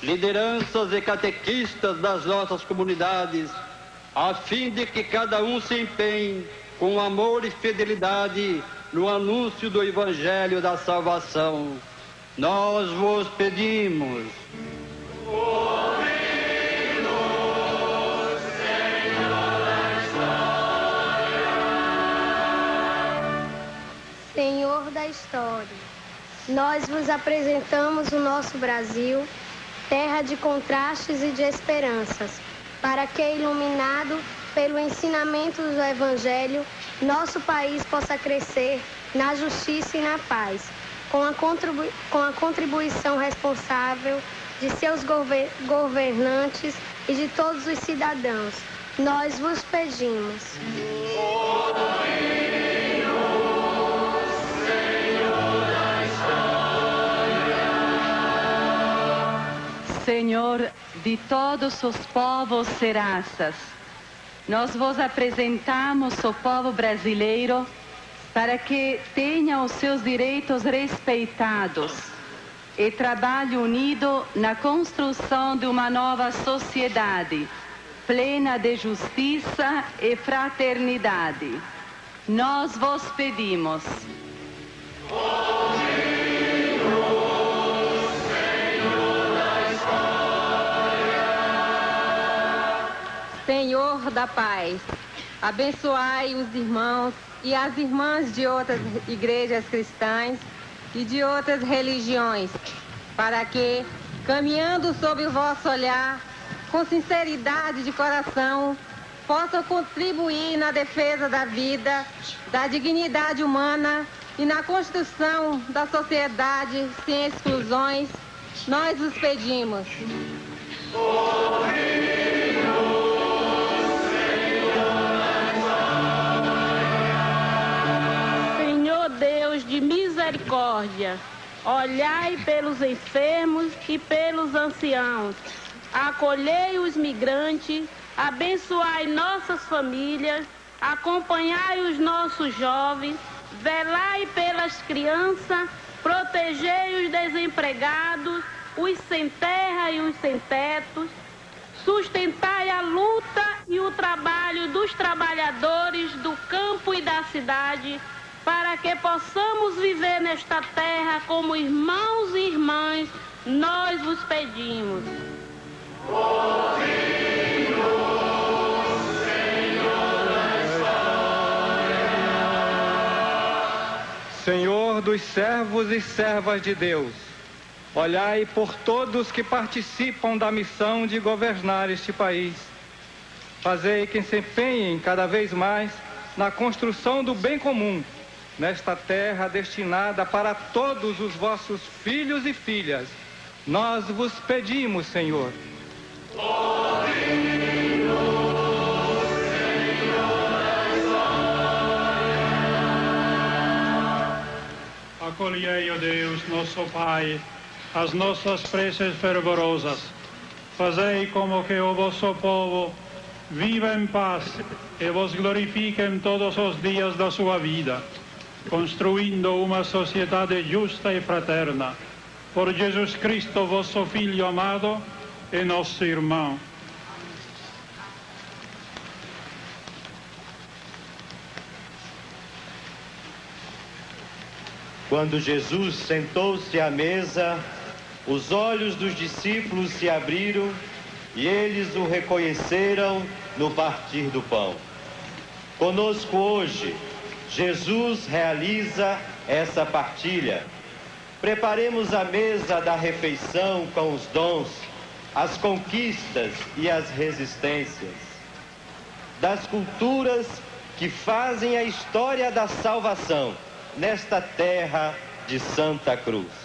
lideranças e catequistas das nossas comunidades, a fim de que cada um se empenhe com amor e fidelidade no anúncio do Evangelho da salvação. Nós vos pedimos. Senhor da história, nós vos apresentamos o nosso Brasil, terra de contrastes e de esperanças, para que, iluminado pelo ensinamento do Evangelho, nosso país possa crescer na justiça e na paz, com a contribuição responsável de seus governantes e de todos os cidadãos. Nós vos pedimos. Senhor de todos os povos e raças, nós vos apresentamos o povo brasileiro para que tenha os seus direitos respeitados e trabalhe unido na construção de uma nova sociedade, plena de justiça e fraternidade. Nós vos pedimos. Senhor da paz, abençoai os irmãos e as irmãs de outras igrejas cristãs e de outras religiões, para que, caminhando sob o vosso olhar, com sinceridade de coração, possam contribuir na defesa da vida, da dignidade humana e na construção da sociedade sem exclusões. Nós os pedimos. Deus de misericórdia, olhai pelos enfermos e pelos anciãos, acolhei os migrantes, abençoai nossas famílias, acompanhai os nossos jovens, velai pelas crianças, protegei os desempregados, os sem terra e os sem tetos, sustentai a luta e o trabalho dos trabalhadores do campo e da cidade, para que possamos viver nesta terra como irmãos e irmãs, nós vos pedimos. Senhor dos servos e servas de Deus, olhai por todos que participam da missão de governar este país. Fazei que se empenhem cada vez mais na construção do bem comum, nesta terra destinada para todos os vossos filhos e filhas. Nós vos pedimos, Senhor. Acolhei, ó Deus, nosso Pai, as nossas preces fervorosas, fazei como que o vosso povo viva em paz e vos glorifique em todos os dias da sua vida, construindo uma sociedade justa e fraterna. Por Jesus Cristo, vosso Filho amado e nosso irmão. Quando Jesus sentou-se à mesa, os olhos dos discípulos se abriram e eles o reconheceram no partir do pão. Conosco hoje, Jesus realiza essa partilha. Preparemos a mesa da refeição com os dons, as conquistas e as resistências, das culturas que fazem a história da salvação nesta terra de Santa Cruz.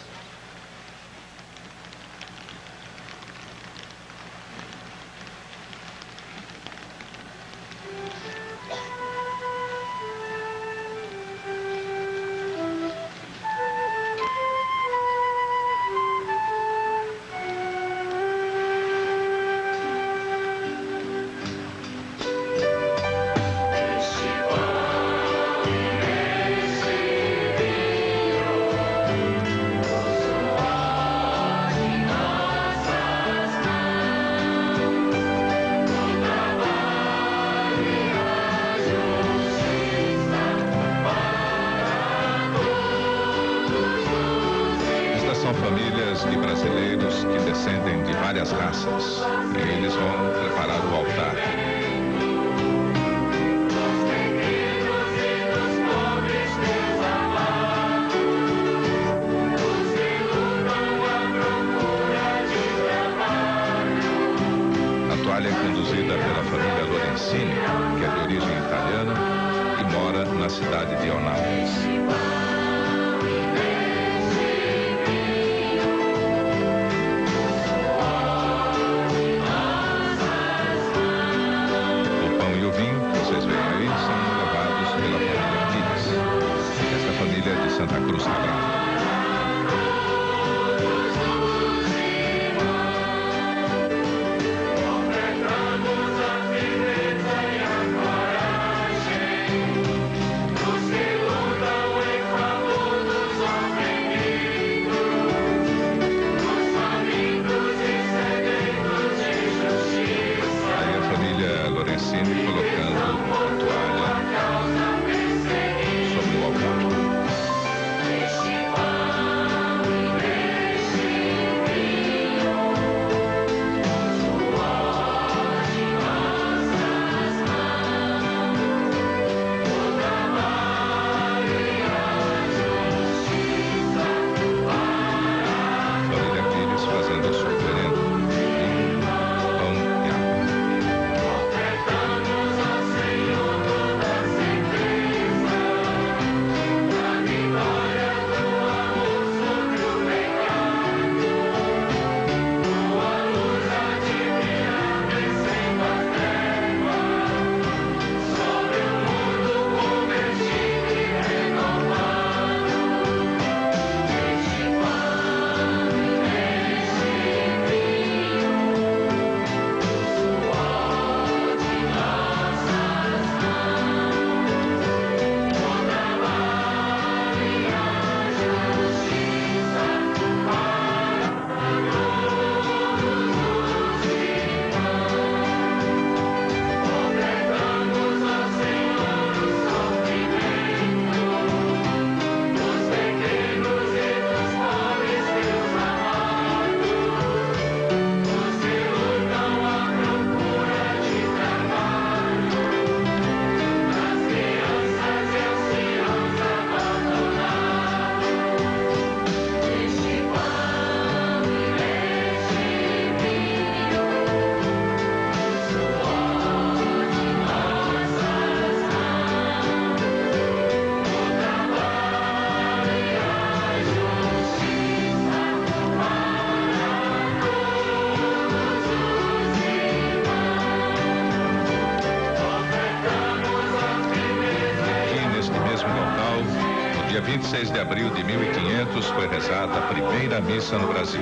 dia 26 de abril de 1500 foi rezada a primeira missa no Brasil.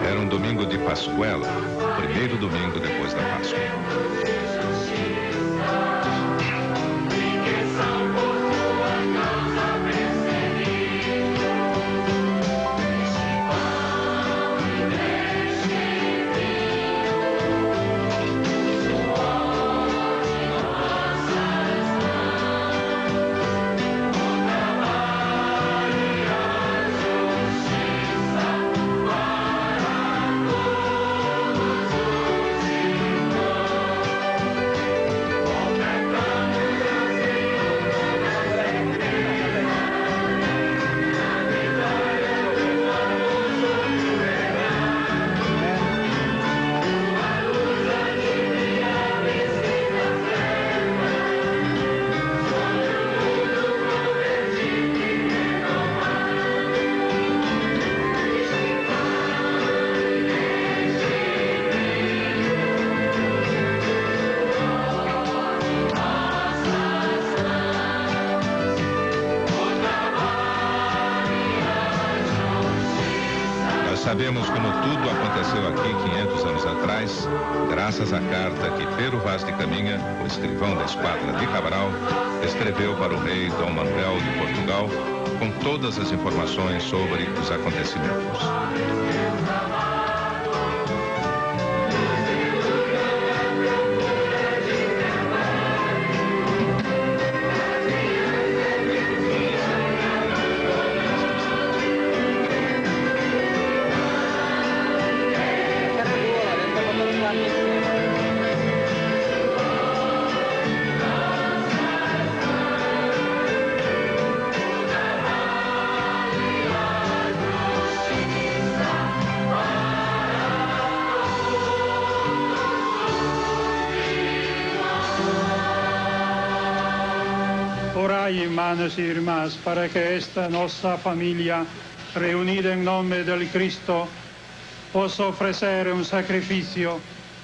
Era um domingo de Pascuela, o primeiro domingo depois da Páscoa. Sabemos como tudo aconteceu aqui 500 anos atrás, graças à carta que Pero Vaz de Caminha, o escrivão da esquadra de Cabral, escreveu para o rei Dom Manuel de Portugal, com todas as informações sobre os acontecimentos. Orai, hermanos y hermanas, para que esta nuestra familia, reunida en nombre del Cristo, possa ofrecer un sacrificio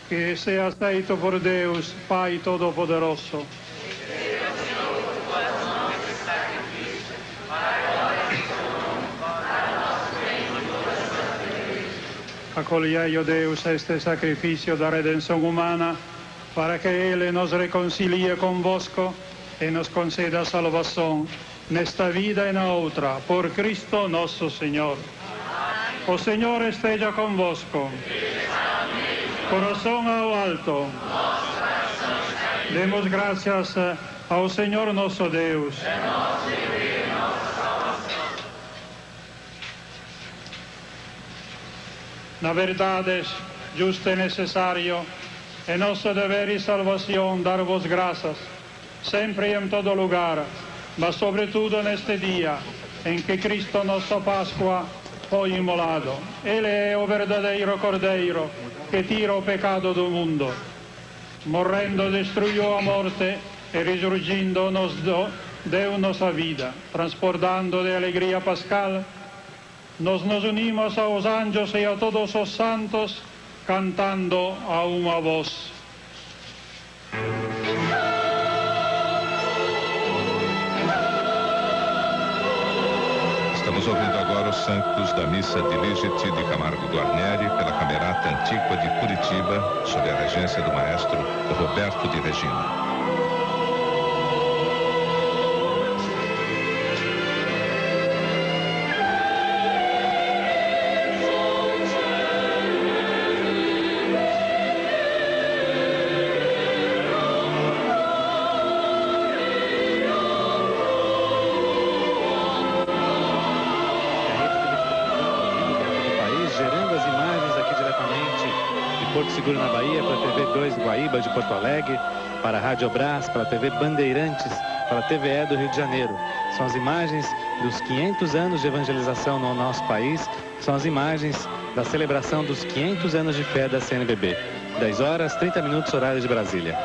que sea aceito por Deus, Pai Todo-Poderoso. Acolhei, ó Deus, este sacrifício da redenção humana, para que Ele nos reconcilie convosco e nos conceda a salvação nesta vida e na outra, por Cristo nosso Senhor. O Senhor esteja convosco. Coração ao alto. Demos graças ao Senhor nosso Deus. Na verdade, justo e necessário, é nosso dever e salvação dar-vos graças, sempre e em todo lugar, mas sobretudo neste dia em que Cristo, nossa Páscoa, foi imolado. Ele é o verdadeiro Cordeiro que tira o pecado do mundo. Morrendo, destruiu a morte e resurgindo, deu-nos a vida. Transportando de alegria pascal, nos unimos aos anjos e a todos os santos, cantando a uma voz. Estamos ouvindo agora os santos da missa Diligite de Camargo Guarneri pela Camerata Antiqua de Curitiba, sob a regência do maestro Roberto de Regina. Seguro na Bahia, para a TV 2 Guaíba de Porto Alegre, para a Rádio Brás, para a TV Bandeirantes, para a TVE do Rio de Janeiro. São as imagens dos 500 anos de evangelização no nosso país, são as imagens da celebração dos 500 anos de fé da CNBB. 10 horas, 30 minutos, horário de Brasília.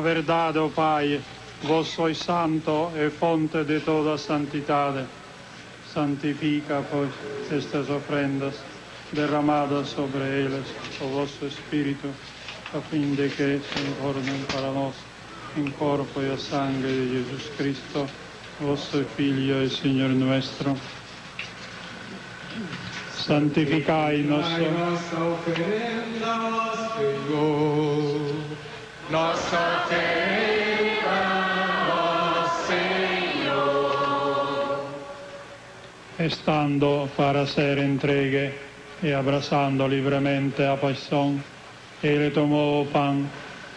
Na verdade, ó Pai, vós sois santo e fonte de toda santidade. Santifica, pois, estas ofrendas derramadas sobre elas o vosso Espírito, a fim de que se tornem para nós em corpo e a sangue de Jesus Cristo, vosso Filho e Senhor nosso. Santificai-nos. Nossa oferenda, Senhor. Nossa oferenda, Senhor. Estando para ser entregue e abraçando livremente a paixão, ele tomou o pão,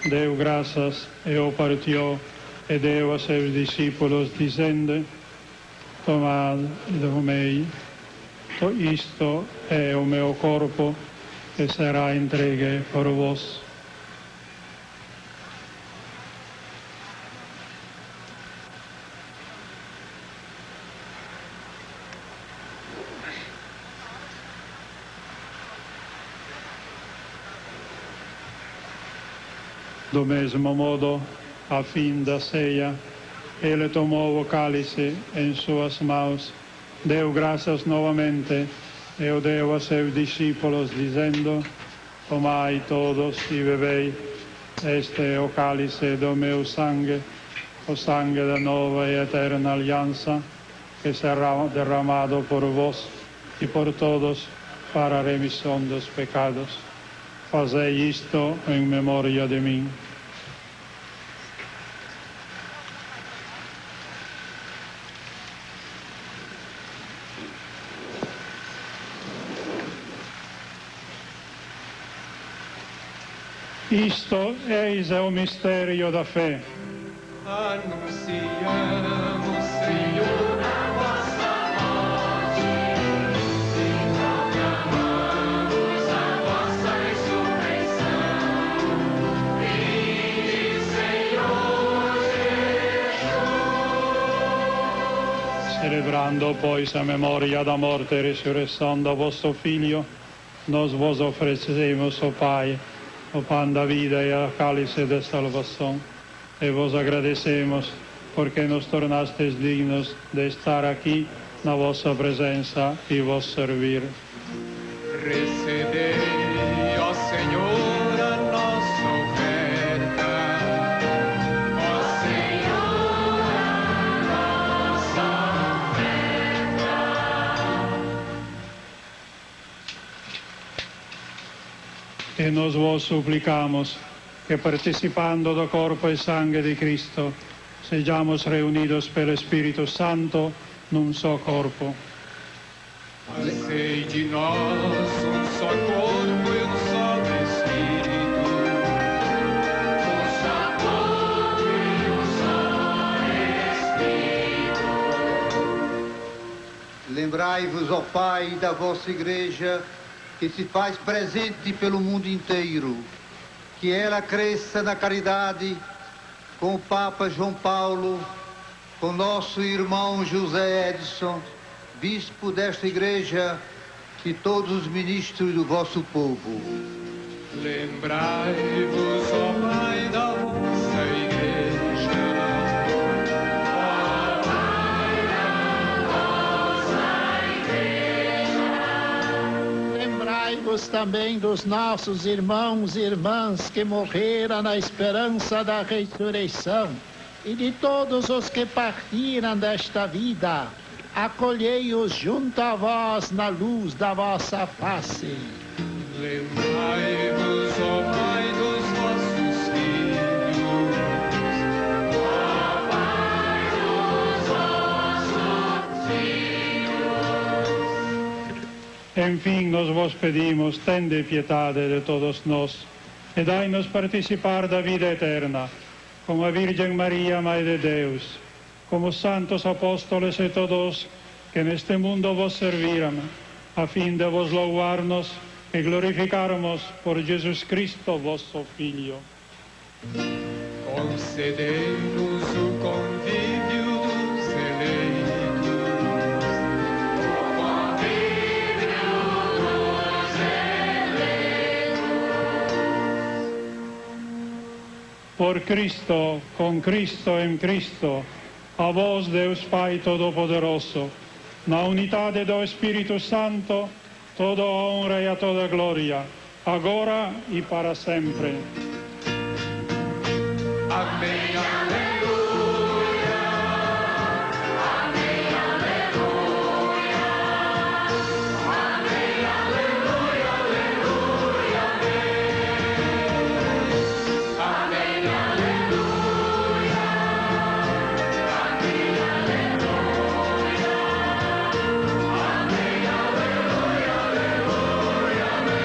deu graças e o partiu e deu a seus discípulos, dizendo: tomai e comei, isto é o meu corpo que será entregue por vós. Do mesmo modo, a fim da ceia, ele tomou o cálice em suas mãos, deu graças novamente e o deu a seus discípulos, dizendo: tomai todos e bebei, este é o cálice do meu sangue, o sangue da nova e eterna aliança, que será derramado por vós e por todos para a remissão dos pecados. Fazei isto em memória de mim. Isto eis é o mistério da fé. Anunciamos, Senhor, a vossa morte e proclamamos a vossa ressurreição. Vinde, Senhor Jesus. Celebrando, pois, a memória da morte e ressurreição do vosso Filho, nós vos oferecemos, ó Pai, o pão da vida e a cálice da salvação, e vos agradecemos porque nos tornastes dignos de estar aqui na vossa presença e vos servir. Recebei, ó Senhor, a nossa oferta. Ó Senhor, a nossa E nós vos suplicamos que, participando do corpo e sangue de Cristo, sejamos reunidos pelo Espírito Santo num só corpo. Fazei de nós um só corpo e um só Espírito. Um só corpo e um só Espírito. Lembrai-vos, ó Pai, da vossa Igreja, que se faz presente pelo mundo inteiro, que ela cresça na caridade com o Papa João Paulo, com nosso irmão José Edson, bispo desta Igreja, e todos os ministros do vosso povo. Lembrai-vos, ó Pai, da vossa Igreja. Ó Pai da vossa Igreja. Lembrai-vos também dos nossos irmãos e irmãs que morreram na esperança da ressurreição e de todos os que partiram desta vida. Acolhei-os junto a vós na luz da vossa face. Lembrai-vos, ó Pai, dos vossos filhos. Ó Pai dos vossos filhos. Enfim, nós vos pedimos, tende piedade de todos nós e dai-nos participar da vida eterna, como a Virgem Maria, Mãe de Deus, como os santos apóstolos e todos que neste mundo vos serviram, a fim de vos louvarmos e glorificarmos por Jesus Cristo, vosso Filho. Concedei-nos o convívio dos eleitos. O convívio dos eleitos. por Cristo, con Cristo, en Cristo, a vos, Deus Pai Todo-Poderoso, na unidade do Espírito Santo, toda honra e a toda glória, agora e para sempre. Amém, aleluia. Amém, aleluia. Amém, aleluia, aleluia, amém. Amém, aleluia. Amém, aleluia. Amém, aleluia, aleluia, amém.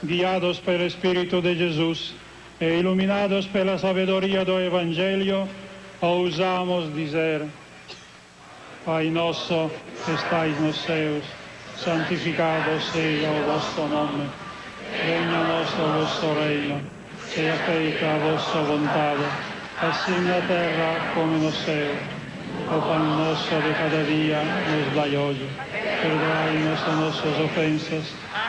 Guiados pelo Espírito de Jesus e iluminados pela sabedoria do Evangelho, ousamos dizer: Pai nosso que estais nos céus, santificado seja o vosso nome. Venha a nós o vosso reino. Seja feita a vossa vontade, assim na terra como no céu. O pão nosso de cada dia nos dai hoje. Perdoai-nos as nossas ofensas,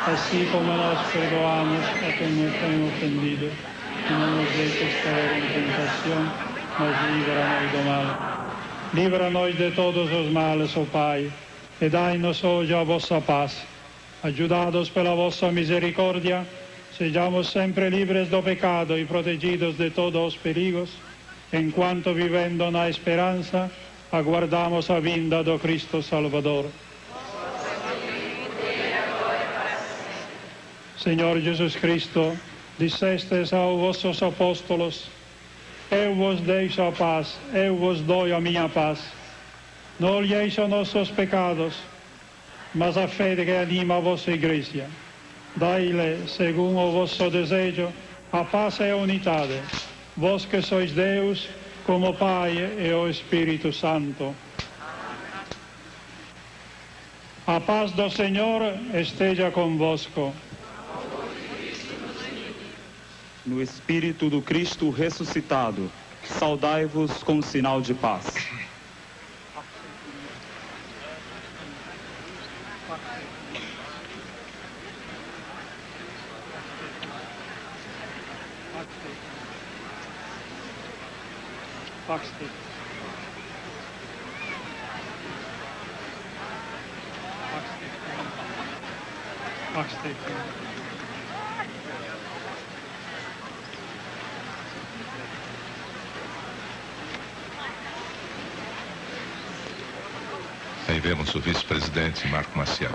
assim como nós perdoamos a quem nos tem ofendido. E não nos deixes cair em tentação, mas livra-nos do mal. Livra-nos de todos os males, ó Pai, e dai-nos hoje a vossa paz. Ajudados pela vossa misericórdia, sejamos sempre livres do pecado e protegidos de todos os perigos, enquanto vivendo na esperança, aguardamos a vinda do Cristo Salvador. Senhor Jesus Cristo, dissestes aos vossos apóstolos: eu vos deixo a paz, eu vos dou a minha paz. Não olheis os nossos pecados, mas a fé que anima a vossa igreja. Dai-lhe, segundo o vosso desejo, a paz e a unidade, vós que sois Deus, como Pai e o Espírito Santo. A paz do Senhor esteja convosco. No Espírito do Cristo ressuscitado, saudai-vos com sinal de paz. Aí vemos o vice-presidente Marco Maciel.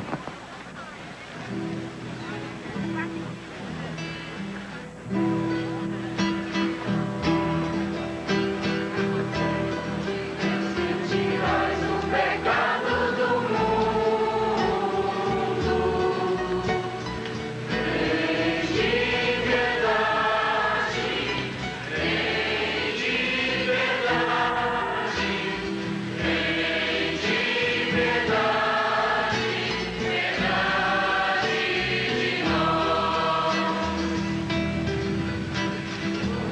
Tirais o pecado do mundo, vem de verdade, vem de verdade, vem de verdade, verdade de nós.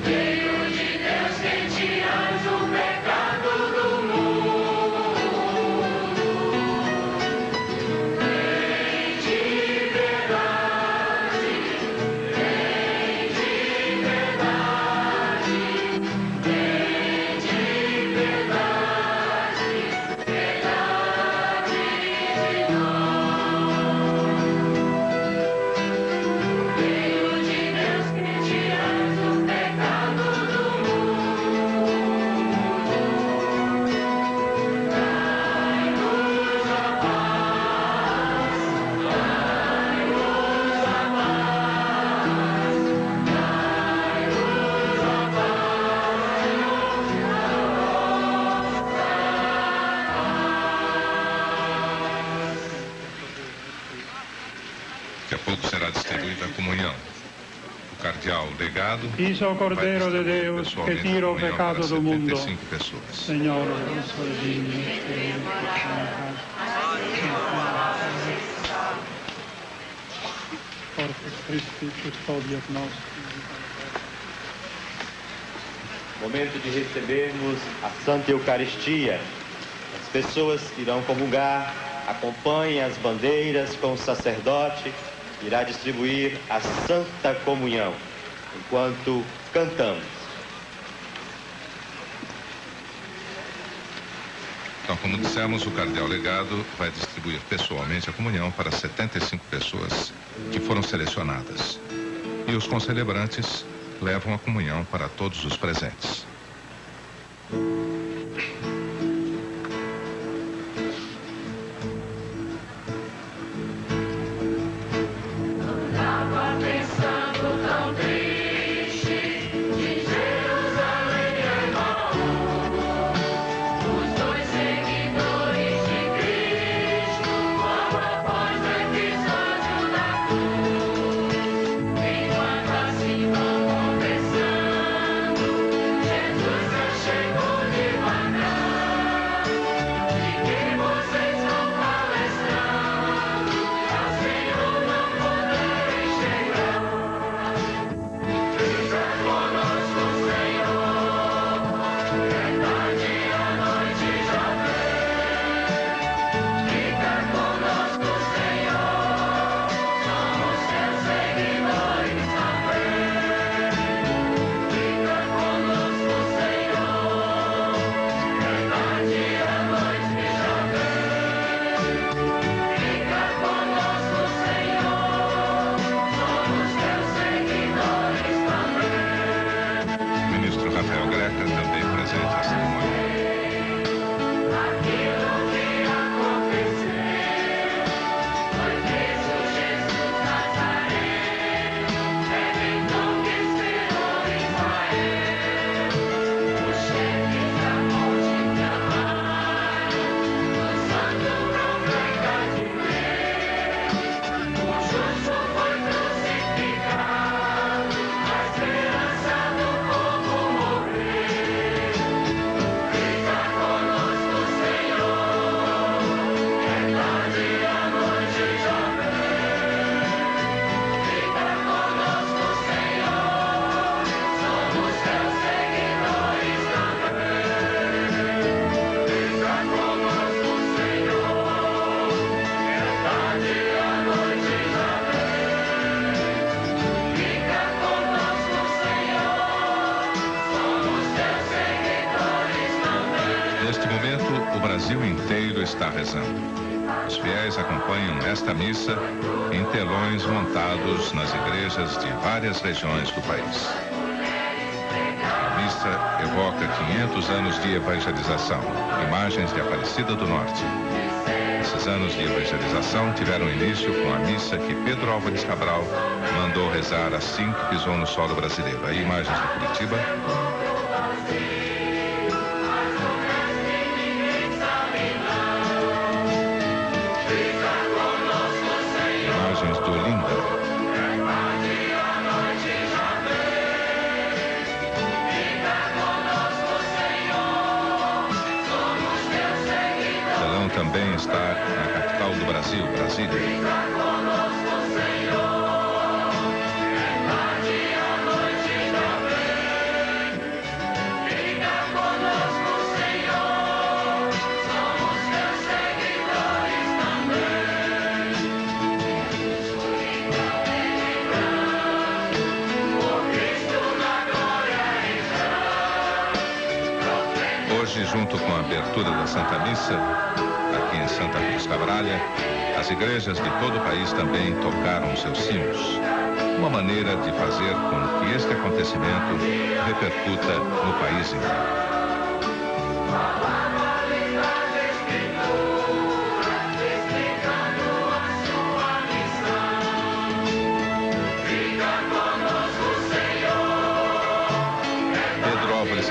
Filho de Deus, que tirais o pecado do mundo, vem de verdade, vem de verdade, vem de verdade, verdade de nós. Filho de Deus, que tirais o pecado do Daqui a pouco será distribuída a comunhão. O cardeal legado Isso é o Cordeiro de Deus que tira o pecado do mundo. 75 pessoas. Senhor, eu sou digno Corpus Christi, custódia nossa. Momento de recebermos a Santa Eucaristia. As pessoas que irão comungar acompanhem as bandeiras com o sacerdote, irá distribuir a Santa Comunhão. enquanto cantamos. Então, como dissemos, o cardeal legado vai distribuir pessoalmente a comunhão para 75 pessoas que foram selecionadas. E os concelebrantes levam a comunhão para todos os presentes. Neste momento, o Brasil inteiro está rezando. Os fiéis acompanham esta missa em telões montados nas igrejas de várias regiões do país. A missa evoca 500 anos de evangelização, imagens de Aparecida do Norte. Esses anos de evangelização tiveram início com a missa que Pedro Álvares Cabral mandou rezar assim que pisou no solo brasileiro. Aí imagens de Curitiba. Imagens do Olinda. O telão também está na capital do Brasil, Brasília. Hoje, junto com a abertura da Santa Missa, aqui em Santa Cruz Cabralha, as igrejas de todo o país também tocaram seus sinos. Uma maneira de fazer com que este acontecimento repercuta no país inteiro.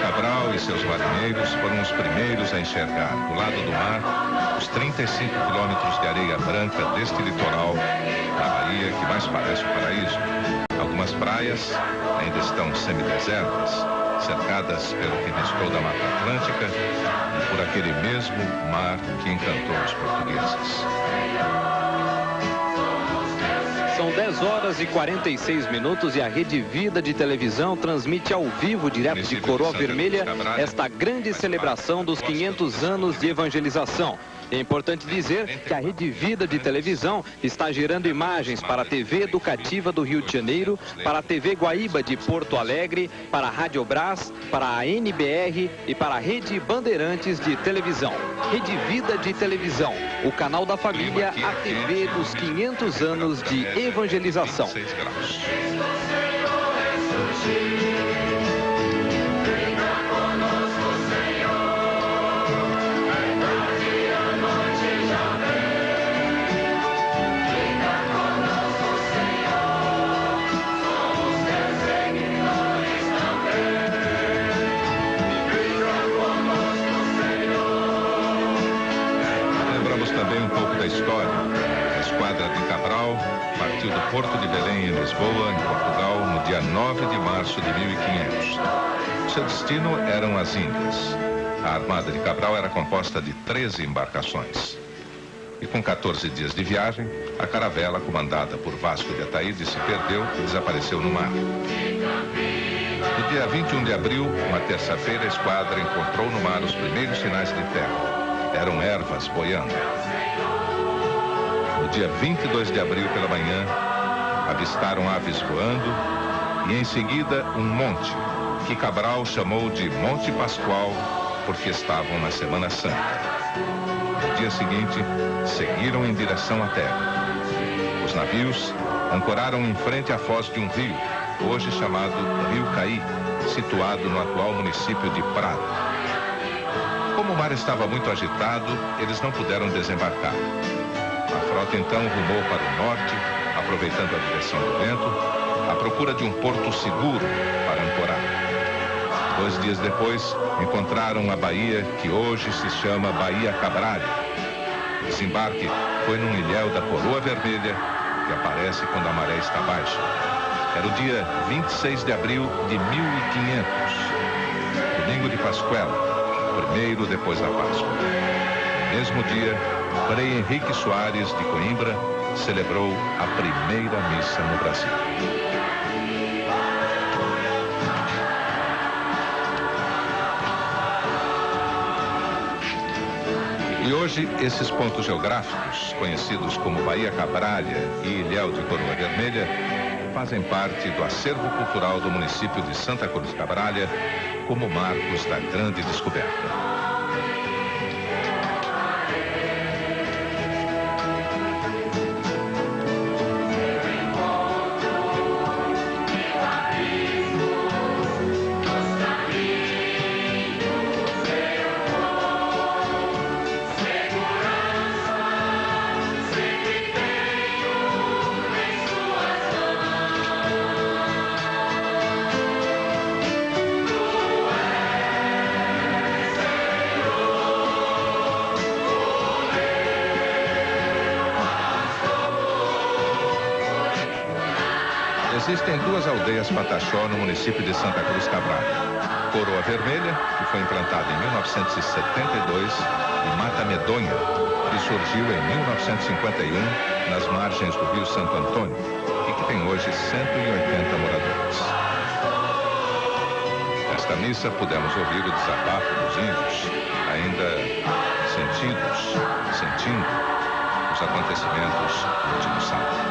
Cabral e seus marinheiros foram os primeiros a enxergar, do lado do mar, os 35 quilômetros de areia branca deste litoral da Bahia que mais parece o paraíso. Algumas praias ainda estão semidesertas, cercadas pelo que restou da Mata Atlântica e por aquele mesmo mar que encantou os portugueses. São 10 horas e 46 minutos e a Rede Vida de televisão transmite ao vivo, direto de Coroa Vermelha, esta grande celebração dos 500 anos de evangelização. É importante dizer que a Rede Vida de televisão está gerando imagens para a TV Educativa do Rio de Janeiro, para a TV Guaíba de Porto Alegre, para a Rádio Brás, para a NBR e para a Rede Bandeirantes de televisão. Rede Vida de televisão, o canal da família, a TV dos 500 anos de evangelização. Também um pouco da história. A esquadra de Cabral partiu do Porto de Belém, em Lisboa, em Portugal, no dia 9 de março de 1500. Seu destino eram as Índias. A armada de Cabral era composta de 13 embarcações. E com 14 dias de viagem, a caravela, comandada por Vasco de Ataíde, se perdeu e desapareceu no mar. No dia 21 de abril, uma terça-feira, a esquadra encontrou no mar os primeiros sinais de terra. Eram ervas boiando. No dia 22 de abril pela manhã, avistaram aves voando e em seguida um monte, que Cabral chamou de Monte Pascoal, porque estavam na Semana Santa. No dia seguinte, seguiram em direção à terra. Os navios ancoraram em frente à foz de um rio, hoje chamado Rio Caí, situado no atual município de Prado. Como o mar estava muito agitado, eles não puderam desembarcar. A frota então rumou para o norte, aproveitando a direção do vento, à procura de um porto seguro para ancorar. 2 dias depois, encontraram a baía que hoje se chama Baía Cabralha. O desembarque foi num ilhéu da Coroa Vermelha, que aparece quando a maré está baixa. Era o dia 26 de abril de 1500, domingo de Pascuela, primeiro depois da Páscoa. No mesmo dia, Frei Henrique Soares de Coimbra celebrou a primeira missa no Brasil. E hoje, esses pontos geográficos, conhecidos como Baía Cabralha e Ilhéu de Coroa Vermelha, fazem parte do acervo cultural do município de Santa Cruz Cabralha, como marcos da grande descoberta. Existem 2 aldeias Pataxó no município de Santa Cruz Cabralha. Coroa Vermelha, que foi implantada em 1972, e Mata Medonha, que surgiu em 1951 nas margens do Rio Santo Antônio e que tem hoje 180 moradores. Nesta missa pudemos ouvir o desabafo dos índios, ainda sentindo os acontecimentos do último sábado.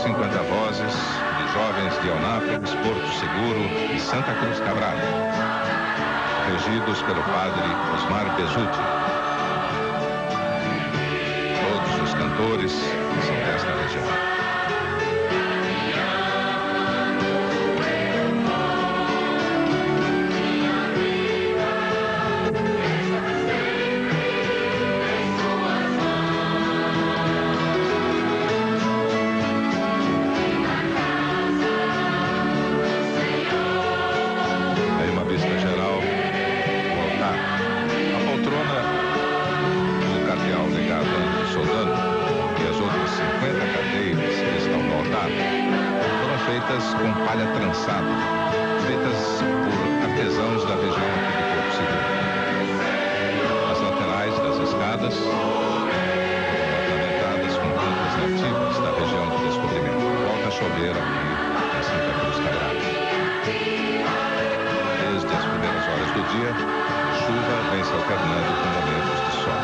50 vozes de jovens de Eunápolis, Porto Seguro e Santa Cruz Cabral, regidos pelo padre Osmar Bezutti. Todos os cantores são desta região. Com palha trançada, feitas por artesãos da região aqui de Porto Seguro. As laterais das escadas ornamentadas com plantas nativas da região do descobrimento. Volta a chover aqui em Santa Cruz Cabral. Desde as primeiras horas do dia, chuva vem se alternando com momentos de sol.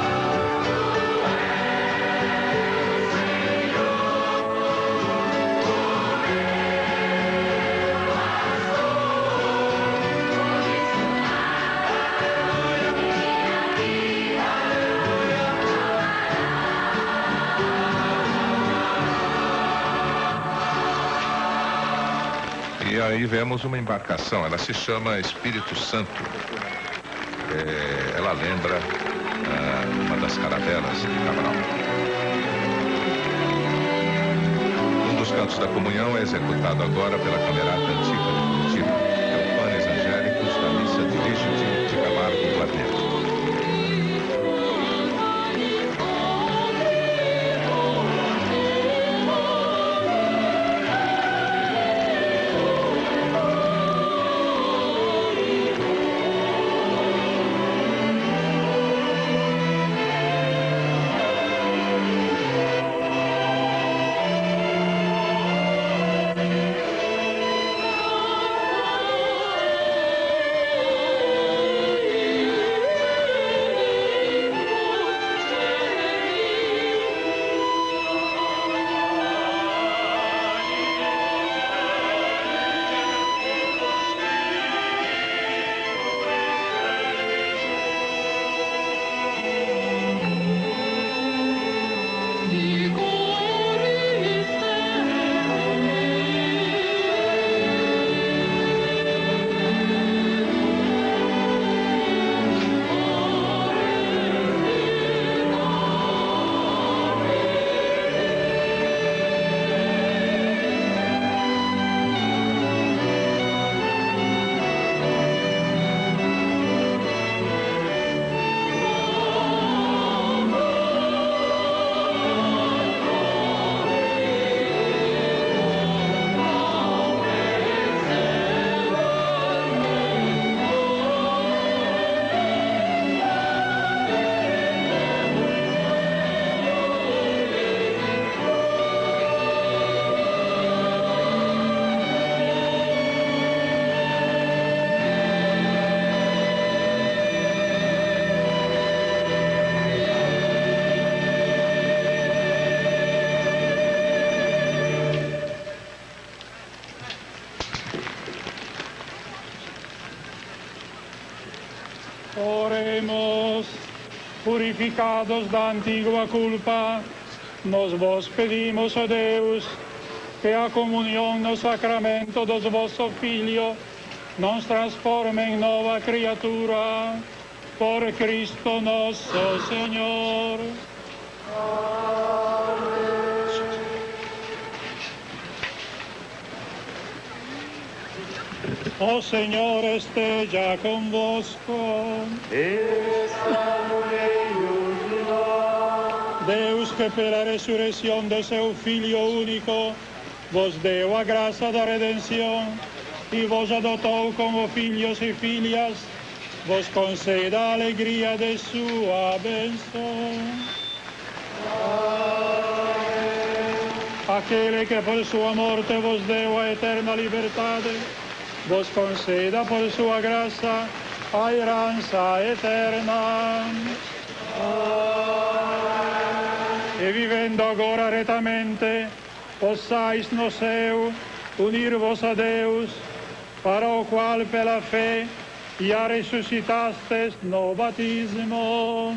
E aí vemos uma embarcação, ela se chama Espírito Santo. Ela lembra uma das caravelas de Cabral. Um dos cantos da comunhão é executado agora pela Camerata Antiga de Curitiba, Panes Angélicos da missa de Richard de Camargo Plateiro. Oremos, purificados da antigua culpa, nos vos pedimos, ó Deus, que a comunhão no sacramento dos vosso Filho nos transforme em nova criatura, por Cristo nosso Senhor. O Senhor esteja convosco. Está no meio de nós. Deus, que pela ressurreição de seu Filho único vos deu a graça da redenção e vos adotou como filhos e filhas, vos conceda a alegria de sua bênção. Aquele que por sua morte vos deu a eterna liberdade, vos conceda por sua graça a herança eterna. E vivendo agora retamente, possais no céu unir-vos a Deus, para o qual pela fé já ressuscitastes no batismo.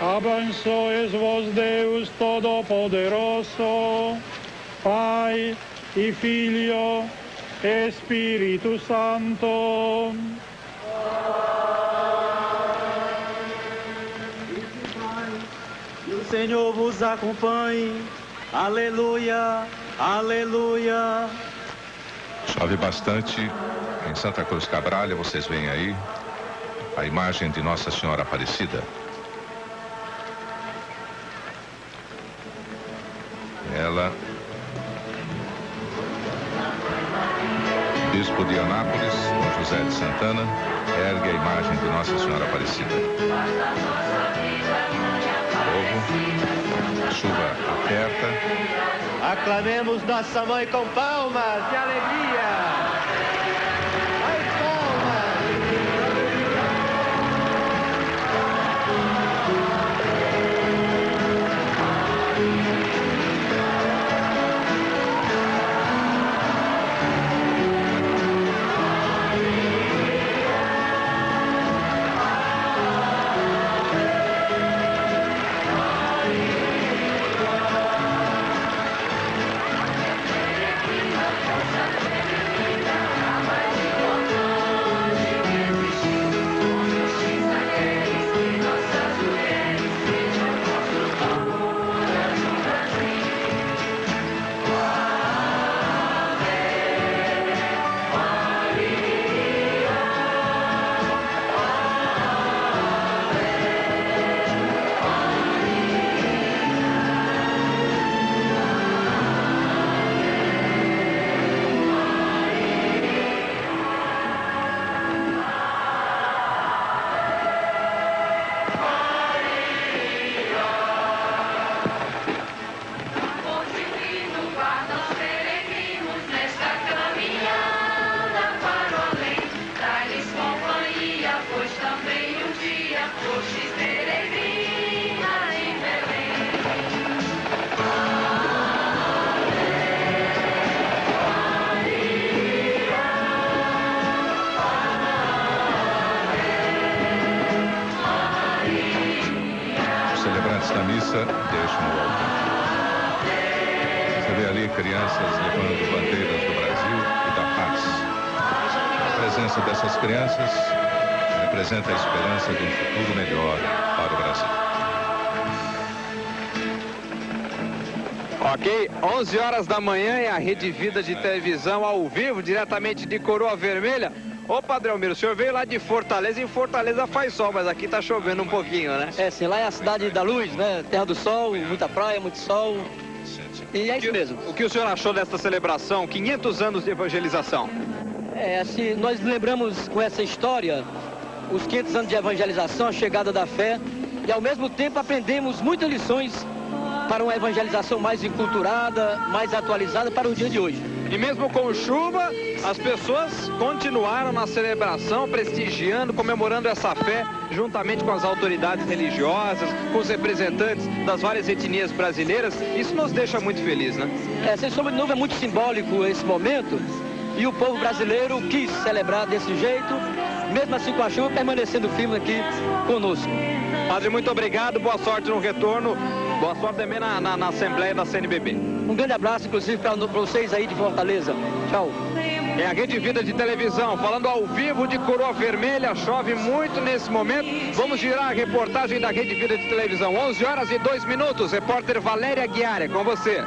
Abençoe-vos Deus Todo-Poderoso, Pai e Filho e Espírito Santo. Que o Senhor vos acompanhe. Aleluia, aleluia. Chove bastante em Santa Cruz Cabrália, vocês veem aí a imagem de Nossa Senhora Aparecida. Ela, Bispo de Anápolis, Dom José de Santana, ergue a imagem de Nossa Senhora Aparecida. Povo, a chuva aperta. Aclamemos Nossa Mãe com palmas de alegria. Da missa deixam o altar. Você vê ali crianças levando bandeiras do Brasil e da paz. A presença dessas crianças representa a esperança de um futuro melhor para o Brasil. Ok, 11 horas da manhã é a Rede Vida de televisão ao vivo, diretamente de Coroa Vermelha. Ô, Padre Almiro, o senhor veio lá de Fortaleza, e em Fortaleza faz sol, mas aqui tá chovendo um pouquinho, né? É, sim, lá é a cidade da luz, né? Terra do sol, muita praia, muito sol. E é isso mesmo. O que o senhor achou desta celebração, 500 anos de evangelização? É, assim, nós lembramos com essa história os 500 anos de evangelização, a chegada da fé, e ao mesmo tempo aprendemos muitas lições para uma evangelização mais enculturada, mais atualizada para o dia de hoje. E mesmo com chuva, as pessoas continuaram na celebração, prestigiando, comemorando essa fé, juntamente com as autoridades religiosas, com os representantes das várias etnias brasileiras. Isso nos deixa muito felizes, né? É, sem sombra de dúvida, é muito simbólico esse momento, e o povo brasileiro quis celebrar desse jeito, mesmo assim com a chuva, permanecendo firme aqui conosco. Padre, muito obrigado, boa sorte no retorno, boa sorte também na Assembleia da CNBB. Um grande abraço, inclusive, para vocês aí de Fortaleza. Tchau. É a Rede Vida de televisão, falando ao vivo de Coroa Vermelha, chove muito nesse momento. Vamos girar a reportagem da Rede Vida de televisão, 11 horas e 2 minutos. Repórter Valéria Guiara, é com você.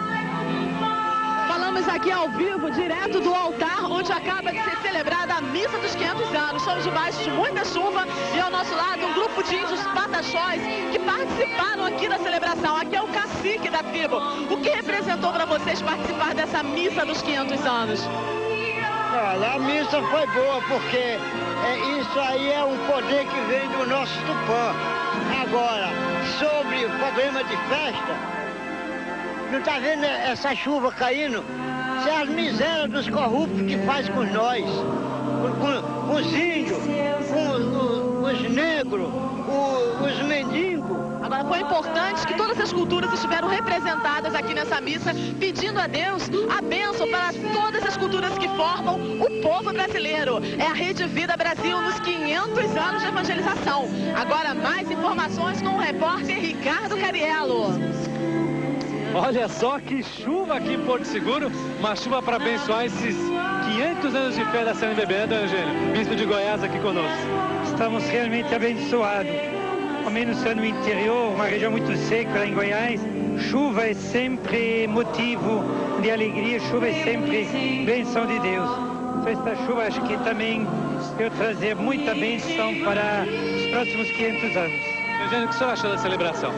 Falamos aqui ao vivo, direto do altar, onde acaba de ser celebrada a missa dos 500 anos. Estamos debaixo de muita chuva e ao nosso lado um grupo de índios pataxós que participaram aqui da celebração. Aqui é o cacique da tribo. O que representou para vocês participar dessa missa dos 500 anos? Olha, a missa foi boa porque isso aí é um poder que vem do nosso Tupã. Agora, sobre o problema de festa, não está vendo essa chuva caindo? Isso é as misérias dos corruptos que faz com nós, com os índios, com os negros, os mendigos. Agora foi importante que todas as culturas estiveram representadas aqui nessa missa, pedindo a Deus a bênção para todas as culturas que formam o povo brasileiro. É a Rede Vida Brasil nos 500 anos de evangelização. Agora mais informações com o repórter Ricardo Cariello. Olha só que chuva aqui em Porto Seguro, uma chuva para abençoar esses 500 anos de fé da CNBB, né, Dona Eugênia? Bispo de Goiás aqui conosco. Estamos realmente abençoados. Ao menos no interior, uma região muito seca lá em Goiás, chuva é sempre motivo de alegria, chuva é sempre bênção de Deus. Então esta chuva acho que também vai trazer muita bênção para os próximos 500 anos. Eugênia, o que o senhor achou da celebração?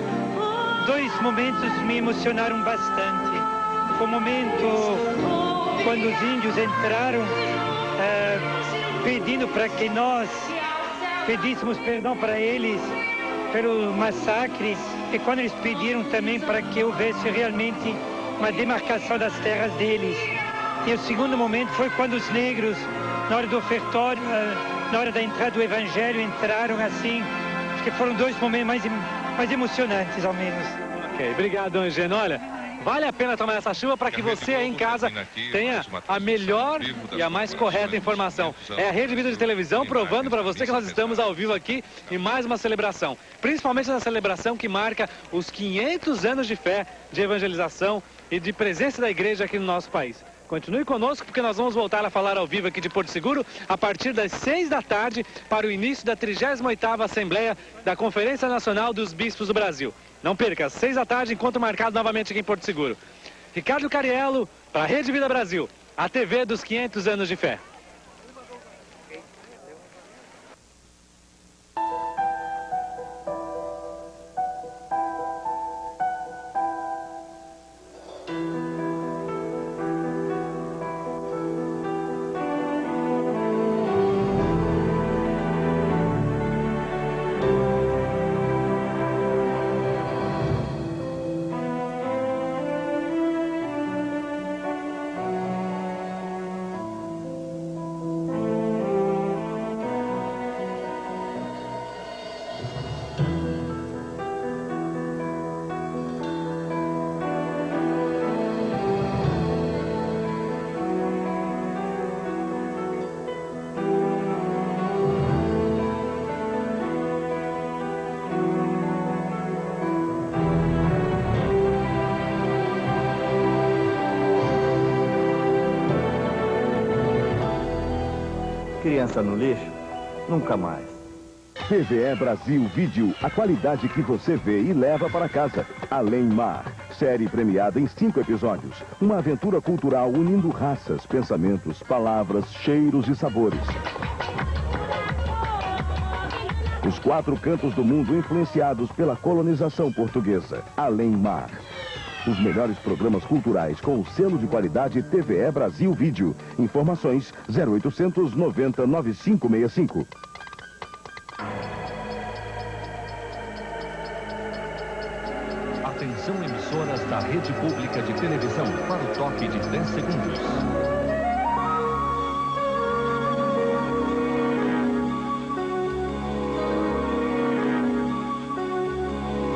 Dois momentos me emocionaram bastante. Foi o momento quando os índios entraram pedindo para que nós pedíssemos perdão para eles pelo massacre, e quando eles pediram também para que houvesse realmente uma demarcação das terras deles. E o segundo momento foi quando os negros, na hora do ofertório, na hora da entrada do evangelho, entraram assim. Acho que foram dois momentos mais emocionantes, ao menos. Ok, obrigado, Dona Eugênia. Olha, vale a pena tomar essa chuva para que você aí em casa tenha a melhor e a mais correta informação. É a Rede Vida de Televisão provando para você que nós estamos ao vivo aqui em mais uma celebração. Principalmente essa celebração que marca os 500 anos de fé, de evangelização e de presença da igreja aqui no nosso país. Continue conosco porque nós vamos voltar a falar ao vivo aqui de Porto Seguro a partir das 6 da tarde para o início da 38ª Assembleia da Conferência Nacional dos Bispos do Brasil. Não perca, às 6 da tarde, encontro marcado novamente aqui em Porto Seguro. Ricardo Cariello, para a Rede Vida Brasil, a TV dos 500 anos de fé. Criança no lixo? Nunca mais. TVE Brasil Vídeo, a qualidade que você vê e leva para casa. Além Mar, série premiada em 5 episódios. Uma aventura cultural unindo raças, pensamentos, palavras, cheiros e sabores. Os 4 cantos do mundo influenciados pela colonização portuguesa. Além Mar. Os melhores programas culturais com o selo de qualidade TVE Brasil Vídeo. Informações 0800 90 9565. Atenção, emissoras da Rede Pública de Televisão para o toque de 10 segundos.